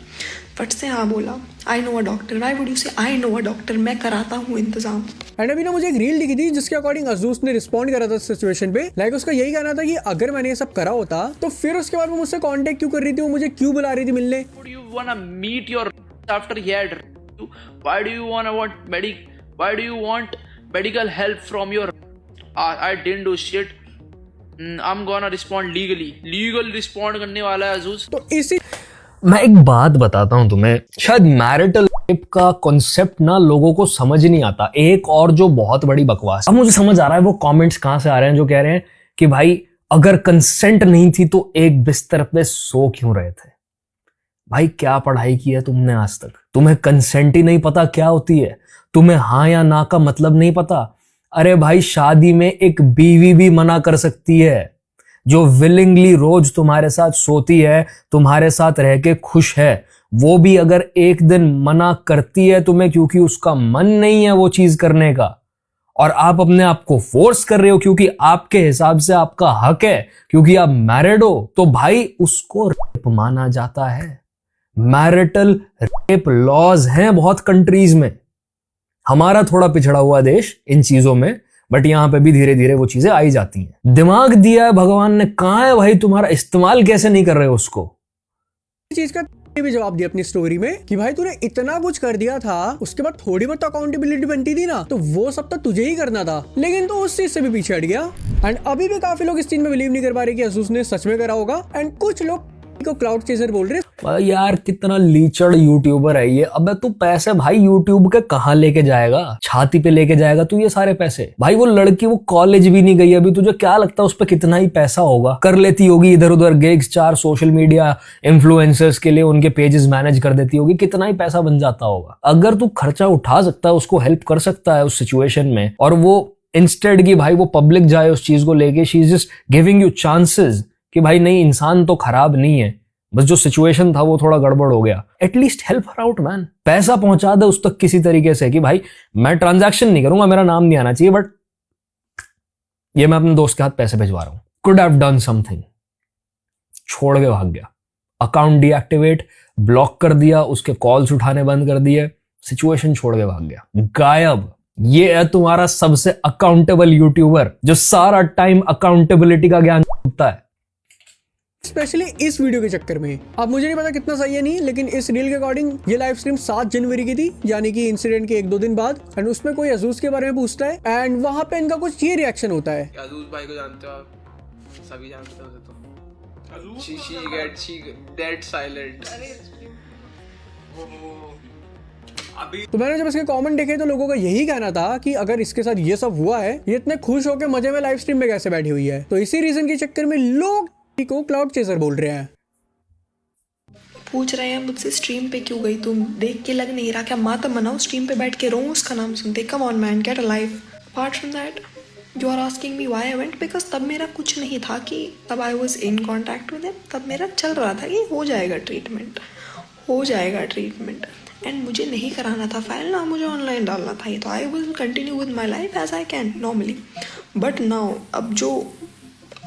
फट से हाँ बोला, I know a doctor, why would you से आई नो अ डॉक्टर, मैं कराता हूँ इंतजाम। एंड अभी ना मुझे एक रील दिखी थी जिसके अकॉर्डिंग अजूस ने रिस्पॉन्ड करा था सिचुएशन पे। लाइक उसका यही कहना था कि अगर मैंने ये सब करा होता तो फिर उसके बाद वो मुझसे कांटेक्ट क्यों कर रही थी, वो मुझे क्यों बुला रही थी मिलने। Would you wanna meet your after he had you? Why do you want medical help from your I didn't do shit. I'm gonna respond legally. Legal respond करने वाला है अजूज। तो इसी मैं एक बात बताता हूं तुम्हें, शायद मैरिटल रेप का कॉन्सेप्ट ना लोगों को समझ नहीं आता। एक और जो बहुत बड़ी बकवास, अब मुझे समझ आ रहा है वो कमेंट्स कहां से आ रहे हैं जो कह रहे हैं कि भाई अगर कंसेंट नहीं थी तो एक बिस्तर पे सो क्यों रहे थे। भाई क्या पढ़ाई की है तुमने आज तक? तुम्हें कंसेंट ही नहीं पता क्या होती है? तुम्हें हाँ या ना का मतलब नहीं पता? अरे भाई शादी में एक बीवी भी मना कर सकती है, जो विलिंगली रोज तुम्हारे साथ सोती है, तुम्हारे साथ रह के खुश है, वो भी अगर एक दिन मना करती है तुम्हें क्योंकि उसका मन नहीं है वो चीज करने का, और आप अपने आप को फोर्स कर रहे हो क्योंकि आपके हिसाब से आपका हक है, क्योंकि आप मैरिड हो, तो भाई उसको रेप माना जाता है। मैरिटल रेप लॉज हैं बहुत कंट्रीज में। हमारा थोड़ा पिछड़ा हुआ देश इन चीजों में, बट यहां पे भी धीरे धीरे वो चीजें आई जाती हैं। दिमाग दिया है भगवान ने, कहां है भाई तुम्हारा? इस्तेमाल कैसे नहीं कर रहे हो उसको? चीज का भी जवाब दिया अपनी स्टोरी में कि भाई तूने इतना कुछ कर दिया था, उसके बाद थोड़ी बहुत अकाउंटेबिलिटी बनती थी ना, तो वो सब तो तुझे ही करना था, लेकिन तो उस चीज से भी पीछे हट गया। एंड अभी भी काफी लोग इस चीज में बिलीव नहीं कर पा रहे कि अजूस ने सच में करा होगा। एंड कुछ लोग को क्लाउड चेजर बोल रहे हैं। यार कितना लीचड़ यूट्यूबर है ये। अबे तू पैसे भाई यूट्यूब के कहां लेके जाएगा? छाती पे लेके जाएगा तू ये सारे पैसे? भाई वो लड़की वो कॉलेज भी नहीं गई अभी, तुझे क्या लगता है उस पर कितना ही पैसा होगा? कर लेती होगी इधर उधर गिग्स, 4 सोशल मीडिया इन्फ्लुएंसर्स के लिए उनके पेजेस मैनेज कर देती होगी, कितना ही पैसा बन जाता होगा। अगर तू खर्चा उठा सकता है, उसको हेल्प कर सकता है उस सिचुएशन में, और वो इंस्टेड की भाई वो पब्लिक जाए उस चीज को लेके, she is just giving you chances कि भाई नहीं इंसान तो खराब नहीं है, बस जो सिचुएशन था वो थोड़ा गड़बड़ हो गया, at least help her out man. पैसा पहुंचा दे उस तक किसी तरीके से कि भाई मैं ट्रांजैक्शन नहीं करूंगा, मेरा नाम नहीं आना चाहिए, बट ये मैं अपने दोस्त के हाथ पैसे भिजवा रहा हूं। Could have done something. छोड़ के भाग गया, अकाउंट डीएक्टिवेट, ब्लॉक कर दिया, उसके कॉल्स उठाने बंद कर दिए, सिचुएशन छोड़ के भाग गया, गायब। ये है तुम्हारा सबसे अकाउंटेबल यूट्यूबर जो सारा टाइम अकाउंटेबिलिटी का ज्ञान होता है। स्पेशली इस वीडियो के चक्कर में। अब मुझे नहीं पता कितना सही है नहीं, लेकिन इस रील के अकॉर्डिंग ये लाइव स्ट्रीम 7 जनवरी की थी, यानी कि इंसिडेंट के 1-2 दिन बाद। एंड उसमें कोई अजूज के बारे में पूछता है एंड वहां पे इनका कुछ ये रिएक्शन होता है। अजूज भाई को जानते हो आप? सभी जानते हो तो। she dead silent। तो मैंने जब इसके कमेंट देखे तो लोगों का यही कहना था कि अगर इसके साथ ये सब हुआ है, ये इतने खुश होकर मजे में लाइव स्ट्रीम में कैसे बैठी हुई है। तो इसी रीजन के चक्कर में लोग को क्लाउड चेजर बोल रहे हैं। पूछ रहे हैं मुझसे स्ट्रीम पे क्यों गई तुम, देख के लग नहीं रहा क्या मातम मनाओ, स्ट्रीम पे बैठ के रो उसका नाम सुनते, come on man get a life. Apart from that you are asking me why I went, because तब मेरा कुछ नहीं था कि तब I was in contact with him, तब मेरा चल रहा था कि हो जाएगा ट्रीटमेंट एंड मुझे नहीं कराना था फाइल ना, मुझे ऑनलाइन डालना था ये, तो I will continue with my life as I can normally. But now अब जो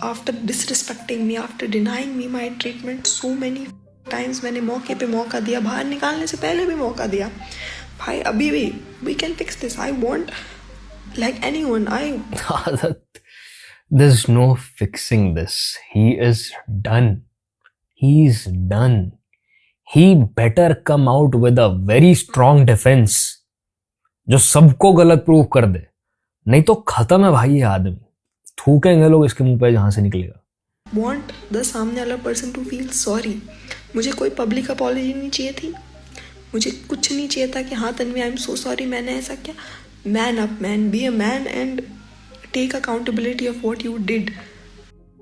after disrespecting me, after denying me my treatment so many times, मैंने मौके पे मौका दिया, बाहर निकालने से पहले भी मौका दिया, भाई अभी भी we can fix this, I want like anyone, I There's no fixing this. He is done. He's done. He better come out with a very strong defense जो सबको गलत प्रूव कर दे, नहीं तो खत्म है भाई ये आदमी। थूकेंगे लोग इसके मुंह पे जहां से निकलेगा। वॉन्ट द सामने वाला पर्सन टू फील सॉरी। मुझे कोई पब्लिक अपॉलॉजी नहीं चाहिए थी, मुझे कुछ नहीं चाहिए था कि हाँ Tanvi I am so sorry मैंने ऐसा किया। Man up man, be a man and take accountability of what you did.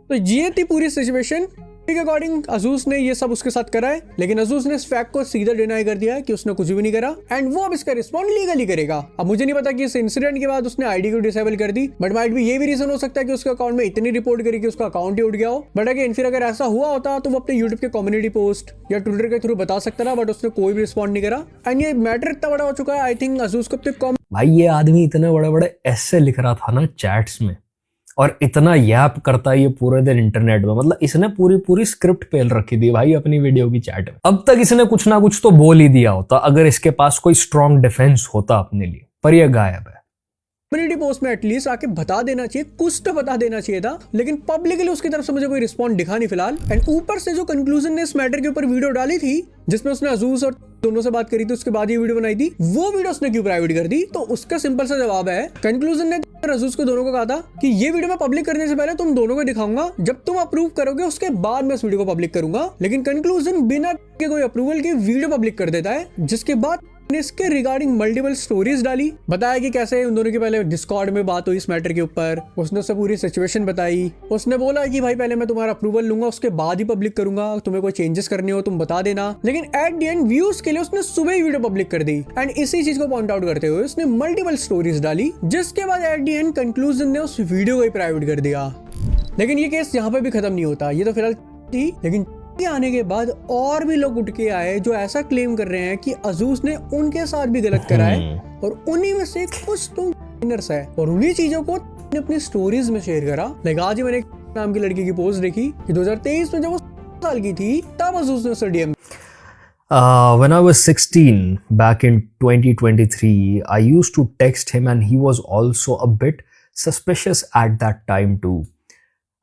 तो ये थी पूरी सिचुएशन के अकॉर्डिंग। अजूज ने ये सब उसके साथ करा है, लेकिन अजूज ने इस फैक्ट को सीधा डिनाई कर दिया है कि उसने कुछ भी नहीं करा एंड वो अब इसका रिस्पॉन्ड लीगली करेगा। अब मुझे नहीं पता कि इस इंसिडेंट के बाद उसने आईडी को डिसेबल कर दी, बट माइट भी ये भी रीजन हो सकता है कि उसके अकाउंट में इतनी रिपोर्ट करी कि उसका अकाउंट ही उठ गया हो। बट अगेन फिर अगर ऐसा हुआ होता तो वो अपने यूट्यूब के कम्युनिटी पोस्ट या ट्विटर के थ्रू बता सकता था, बट उसने कोई भी रिस्पॉन्ड नहीं करा। एंड ये मैटर इतना बड़ा हो चुका है, आई थिंक अजूज को भाई ये आदमी इतने बड़े बड़े ऐसे लिख रहा था ना चैट्स में, और इतना यैप करता है ये पूरे दिन इंटरनेट में, मतलब इसने पूरी पूरी स्क्रिप्ट पेल रखी थी भाई अपनी वीडियो की चैट में। अब तक इसने कुछ ना कुछ तो बोल ही दिया होता अगर इसके पास कोई स्ट्रॉन्ग डिफेंस होता अपने लिए, पर ये गायब है। कम्युनिटी पोस्ट में एटलीस्ट आके बता देना चाहिए, कुछ तो बता देना चाहिए था, लेकिन पब्लिकली उसकी तरफ से मुझे कोई रिस्पॉन्ड दिखा नहीं फिलहाल। एंड ऊपर से जो कंक्लूजन ने इस मैटर के ऊपर वीडियो डाली थी जिसमें उसने अजूज और दोनों से बात करी थी, उसके बाद ये वीडियो बनाई थी, वो वीडियो उसने क्यों प्राइवेट कर दी? तो उसका सिंपल सा जवाब है, कंक्लूजन ने अजूज को दोनों को कहा था कि ये वीडियो मैं पब्लिक करने से पहले तुम दोनों को दिखाऊंगा, जब तुम अप्रूव करोगे उसके बाद मैं इस वीडियो को पब्लिक करूंगा। लेकिन कंक्लूजन बिना के कोई अप्रूवल के वीडियो पब्लिक कर देता है, जिसके बाद ने इसके रिगार्डिंग मल्टीपल स्टोरीज डाली, बताया कि कैसे उन दोनों की पहले डिस्कॉर्ड में बात हुई इस मैटर के ऊपर, उसने उससे पूरी सिचुएशन बताई, उसने बोला कि भाई पहले मैं तुम्हारा अप्रूवल लूंगा उसके बाद ही पब्लिक करूंगा, तुम्हें कोई चेंजेस करने हो तुम बता देना। लेकिन एट द एंड व्यूज के लिए उसने सुबह ही वीडियो पब्लिक कर दी एंड इसी चीज को पॉइंट आउट करते हुए उसने मल्टीपल स्टोरीज डाली, जिसके बाद एट द एंड कंक्लूजन ने उस वीडियो को ही प्राइवेट कर दिया। लेकिन ये केस यहाँ पे भी खत्म नहीं होता, ये तो फिलहाल थी, लेकिन आने के बाद और भी लोग उठ के आए जो ऐसा क्लेम कर रहे हैं कि अजूज ने उनके साथ भी गलत करा है, और उन्हीं में से कुछ तो विनर्स है, और उन्हीं चीजों को अपनी स्टोरीज में शेयर करा। लाइक आज ही मैंने एक नाम की लड़की की पोस्ट देखी कि 2023 में जब वो साल की थी तब अजूज ने उसे DM When I was 16, back in 2023, I used to text him and he was also a bit suspicious at that time too.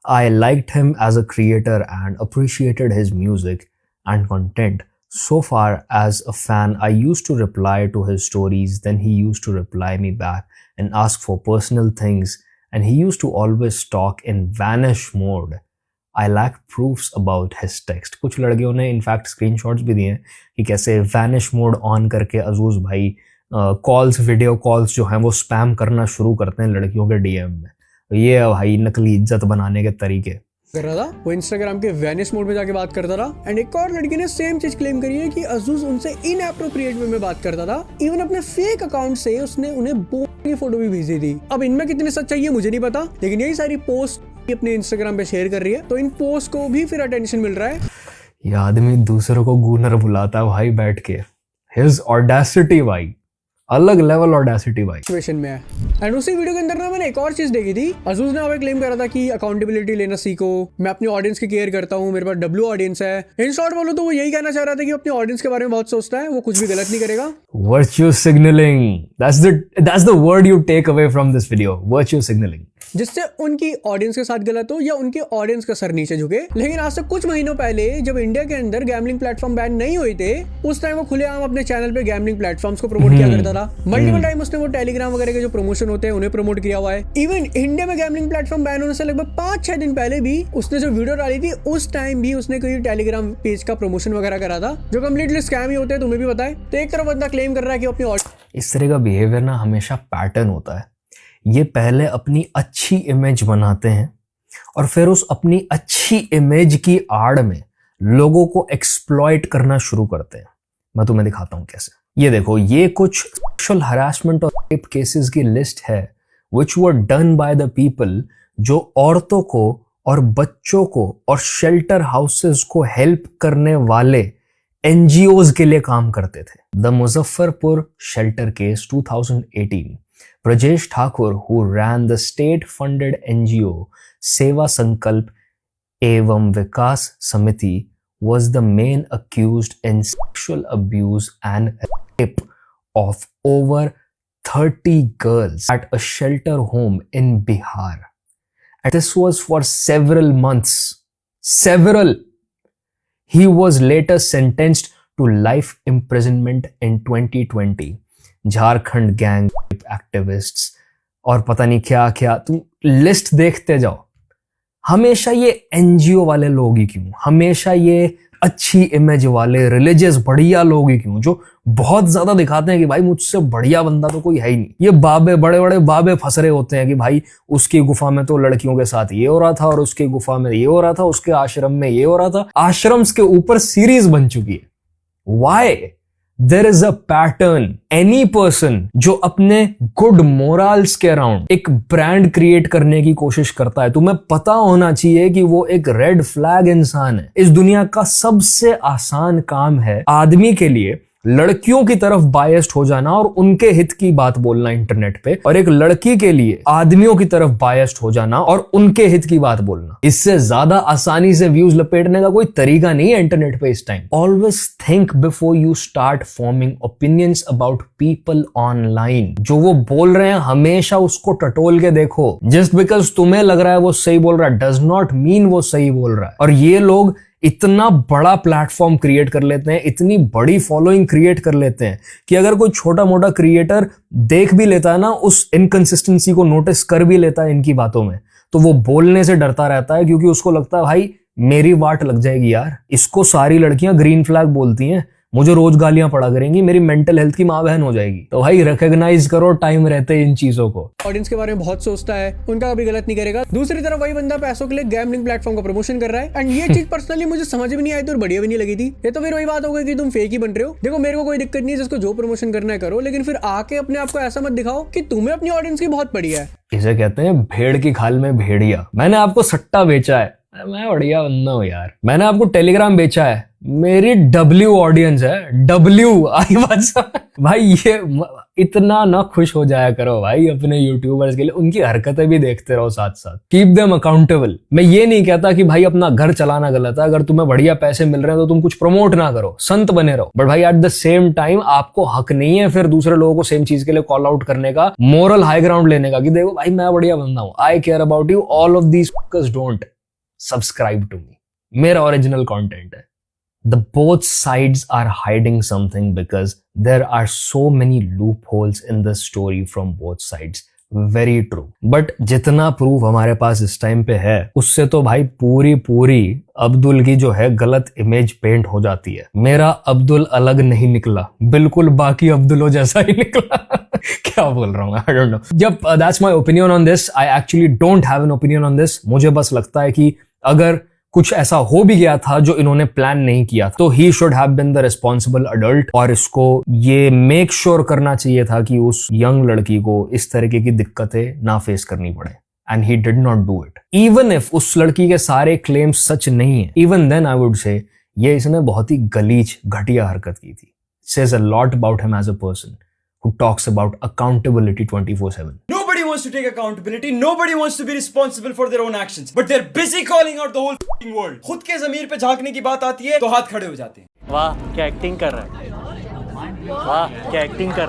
I liked him as a creator and appreciated his music and content. So far as a fan, I used to reply to his stories, then he used to reply me back and ask for personal things, and he used to always talk in vanish mode. I lack proofs about his text. कुछ लड़कियों ने in fact screenshots भी दिए हैं कि कैसे vanish mode on करके अजूज भाई कॉल्स, वीडियो कॉल्स जो हैं वो स्पैम करना शुरू करते हैं लड़कियों के डीएम में। ये भाई नकली इज्जत बनाने के तरीके कर रहा था, वो इंस्टाग्राम के वैनिश मोड में जाके बात करता था। एंड एक और लड़की ने सेम चीज क्लेम करी है कि अजूज उनसे इनएप्रोप्रिएट वे में बात करता था, इवन अपने फेक अकाउंट से उसने उन्हें बोल की फोटो भी भेजी थी। अब इनमें कितनी सच्चाई है मुझे नहीं पता, लेकिन यही सारी पोस्ट अपने इंस्टाग्राम पे शेयर कर रही है, तो इन पोस्ट को भी फिर अटेंशन मिल रहा है। ये आदमी दूसरों को गूनर बुलाता है भाई बैठ के, हिज ऑडेसिटी भाई, अलग लेवल ऑडेसिटी भाई सिचुएशन में है। एंड उसी वीडियो के अंदर ना मैंने एक और चीज देखी थी, अजूज ने हमें क्लेम करा था कि अकाउंटेबिलिटी लेना सीखो, मैं अपनी ऑडियंस की केयर करता हूँ, मेरे पास डब्ल्यू ऑडियंस है। इन शॉर्ट बोलो तो वो यही कहना चाह रहा था कि अपनी ऑडियंस के बारे में बहुत सोचता है, वो कुछ भी गलत नहीं करेगा। Virtue signalling, that's the word you take away from this video, virtue signaling, जिससे उनकी ऑडियंस के साथ गलत हो या उनके ऑडियंस का सर नीचे झुके। लेकिन आज से कुछ महीनों पहले जब इंडिया के अंदर गैम्बलिंग प्लेटफॉर्म बैन नहीं हुए थे, उस टाइम वो खुलेआम अपने चैनल पे गैम्बलिंग प्लेटफॉर्म्स को प्रमोट किया करता था। मल्टीपल टाइम उसने वो टेलीग्राम वगैरह के जो प्रमोशन होते हैं उन्हें प्रमोट किया हुआ है। इवन इंडिया में गैम्बलिंग प्लेटफॉर्म बैन होने से लगभग 5-6 दिन पहले भी उसने जो वीडियो डाली थी उस टाइम भी उसने कोई टेलीग्राम पेज का प्रमोशन वगैरह करा था, जो कम्प्लीटली स्कैम ही होते हैं, तुम्हें भी पता है। तो एक तरफ बंदा क्लेम कर रहा है कि अपनी इस तरह का बिहेवियर ना हमेशा पैटर्न होता है। ये पहले अपनी अच्छी इमेज बनाते हैं और फिर उस अपनी अच्छी इमेज की आड़ में लोगों को एक्सप्लॉइट करना शुरू करते हैं। मैं तुम्हें दिखाता हूं कैसे। ये देखो, ये कुछ सेक्सुअल हरासमेंट और रेप केसेस की लिस्ट है which were done by the people जो औरतों को और बच्चों को और शेल्टर हाउसेस को हेल्प करने वाले एनजीओज के लिए काम करते थे। The Muzaffarpur shelter case 2018, Brajesh Thakur, who ran the state-funded NGO Seva Sankalp Evam Vikas Samiti, was the main accused in sexual abuse and rape of over 30 girls at a shelter home in Bihar. And this was for several months. He was later sentenced to life imprisonment in 2020. Jharkhand gang activists और पता नहीं क्या क्या, तुम list देखते जाओ। हमेशा ये एनजीओ वाले लोग ही क्यों, हमेशा ये अच्छी इमेज वाले रिलीजियस बढ़िया लोग ही क्यों, जो बहुत ज्यादा दिखाते हैं कि भाई मुझसे बढ़िया बंदा तो कोई है ही नहीं। ये बाबे, बड़े बड़े बाबे फंस रहे होते हैं कि भाई उसकी गुफा में तो लड़कियों के साथ ये हो रहा था और उसकी गुफा में ये हो रहा था, उसके आश्रम में ये हो रहा था। आश्रम्स के ऊपर सीरीज बन चुकी है। Why? There is a pattern. Any person जो अपने गुड मोरल्स के अराउंड एक ब्रांड क्रिएट करने की कोशिश करता है, तुम्हें पता होना चाहिए कि वो एक रेड फ्लैग इंसान है। इस दुनिया का सबसे आसान काम है आदमी के लिए लड़कियों की तरफ बायस्ड हो जाना और उनके हित की बात बोलना इंटरनेट पे, और एक लड़की के लिए आदमियों की तरफ बायस्ड हो जाना और उनके हित की बात बोलना, इससे ज्यादा आसानी से व्यूज लपेटने का कोई तरीका नहीं है इंटरनेट पे इस time. Always think before you start forming opinions about people online. जो वो बोल रहे हैं हमेशा उसको टटोल के देखो। जस्ट बिकॉज तुम्हें लग रहा है वो सही बोल रहा है डज नॉट मीन वो सही बोल रहा है। और ये लोग इतना बड़ा प्लेटफॉर्म क्रिएट कर लेते हैं, इतनी बड़ी फॉलोइंग क्रिएट कर लेते हैं कि अगर कोई छोटा मोटा क्रिएटर देख भी लेता है ना, उस इनकंसिस्टेंसी को नोटिस कर भी लेता है इनकी बातों में, तो वो बोलने से डरता रहता है, क्योंकि उसको लगता है भाई मेरी वाट लग जाएगी यार, इसको सारी लड़कियां ग्रीन फ्लैग बोलती हैं, मुझे रोज गालियां पड़ा करेंगी, मेरी मेंटल हेल्थ की माँ बहन हो जाएगी। तो भाई रिकॉग्नाइज करो टाइम रहते इन चीजों को। ऑडियंस के बारे में बहुत सोचता है, उनका कभी गलत नहीं करेगा। दूसरी तरफ वही बंदा पैसों के लिए गैम्बलिंग प्लेटफॉर्म का प्रमोशन कर रहा है, एंड ये चीज पर्सनली मुझे समझ भी नहीं आई थी और बढ़िया भी नहीं लगी थी। ये तो फिर वही बात हो गई कि तुम फेक ही बन रहे हो। देखो मेरे को कोई दिक्कत नहीं है, जिसको जो प्रमोशन करना है करो, लेकिन फिर आके अपने आप को ऐसा मत दिखाओ कि तुम्हें अपनी ऑडियंस की बहुत बढ़िया है। इसे कहते हैं भेड़ की खाल में भेड़िया। मैंने आपको सट्टा बेचा है, मैं बढ़िया बंदा हूं यार। मैंने आपको टेलीग्राम बेचा है, मेरी W ऑडियंस है, W आई बात। भाई ये इतना ना खुश हो जाया करो भाई अपने यूट्यूबर्स के लिए, उनकी हरकतें भी देखते रहो साथ साथ। Keep them accountable. मैं ये नहीं कहता कि भाई अपना घर चलाना गलत है, अगर तुम्हें बढ़िया पैसे मिल रहे हैं तो तुम कुछ प्रमोट ना करो, संत बने रहो, बट भाई एट द सेम टाइम आपको हक नहीं है फिर दूसरे लोगों को सेम चीज के लिए कॉल आउट करने का, मोरल हाई ग्राउंड लेने का कि देखो भाई मैं बढ़िया बंदा हूं, I care about you, all of these don't subscribe to me. मेरा ओरिजिनल कंटेंट है। The both sides are hiding something because there are so many loopholes in the story from both sides. Very true. But जितना proof हमारे पास इस time पे है, उससे तो भाई पूरी अब्दुल की जो है गलत इमेज पेंट हो जाती है। मेरा अब्दुल अलग नहीं निकला, बिल्कुल बाकी अब्दुलों जैसा ही निकला। क्या बोल रहा हूँ, I don't know. जब that's my opinion on this. I actually don't have an opinion on this. मुझे बस लगता है कि अगर कुछ ऐसा हो भी गया था जो इन्होंने प्लान नहीं किया, तो he should have been the responsible adult, और इसको ये मेक श्योर करना चाहिए था कि उस यंग लड़की को इस तरीके की दिक्कतें ना फेस करनी पड़े। And he did not do it. Even if उस लड़की के सारे क्लेम्स सच नहीं है, even then I would say ये इसने बहुत ही गलीज घटिया हरकत की थी। Says a lot about him as a person who talks about accountability 24/7. Nobody wants to take accountability. Nobody wants to be responsible for their own actions. But they're busy calling out the whole f***ing world. खुद के ज़मीर पे झांकने की बात आती है तो हाथ खड़े हो जाते हैं। वाह क्या एक्टिंग कर रहा है, वाह क्या एक्टिंग कर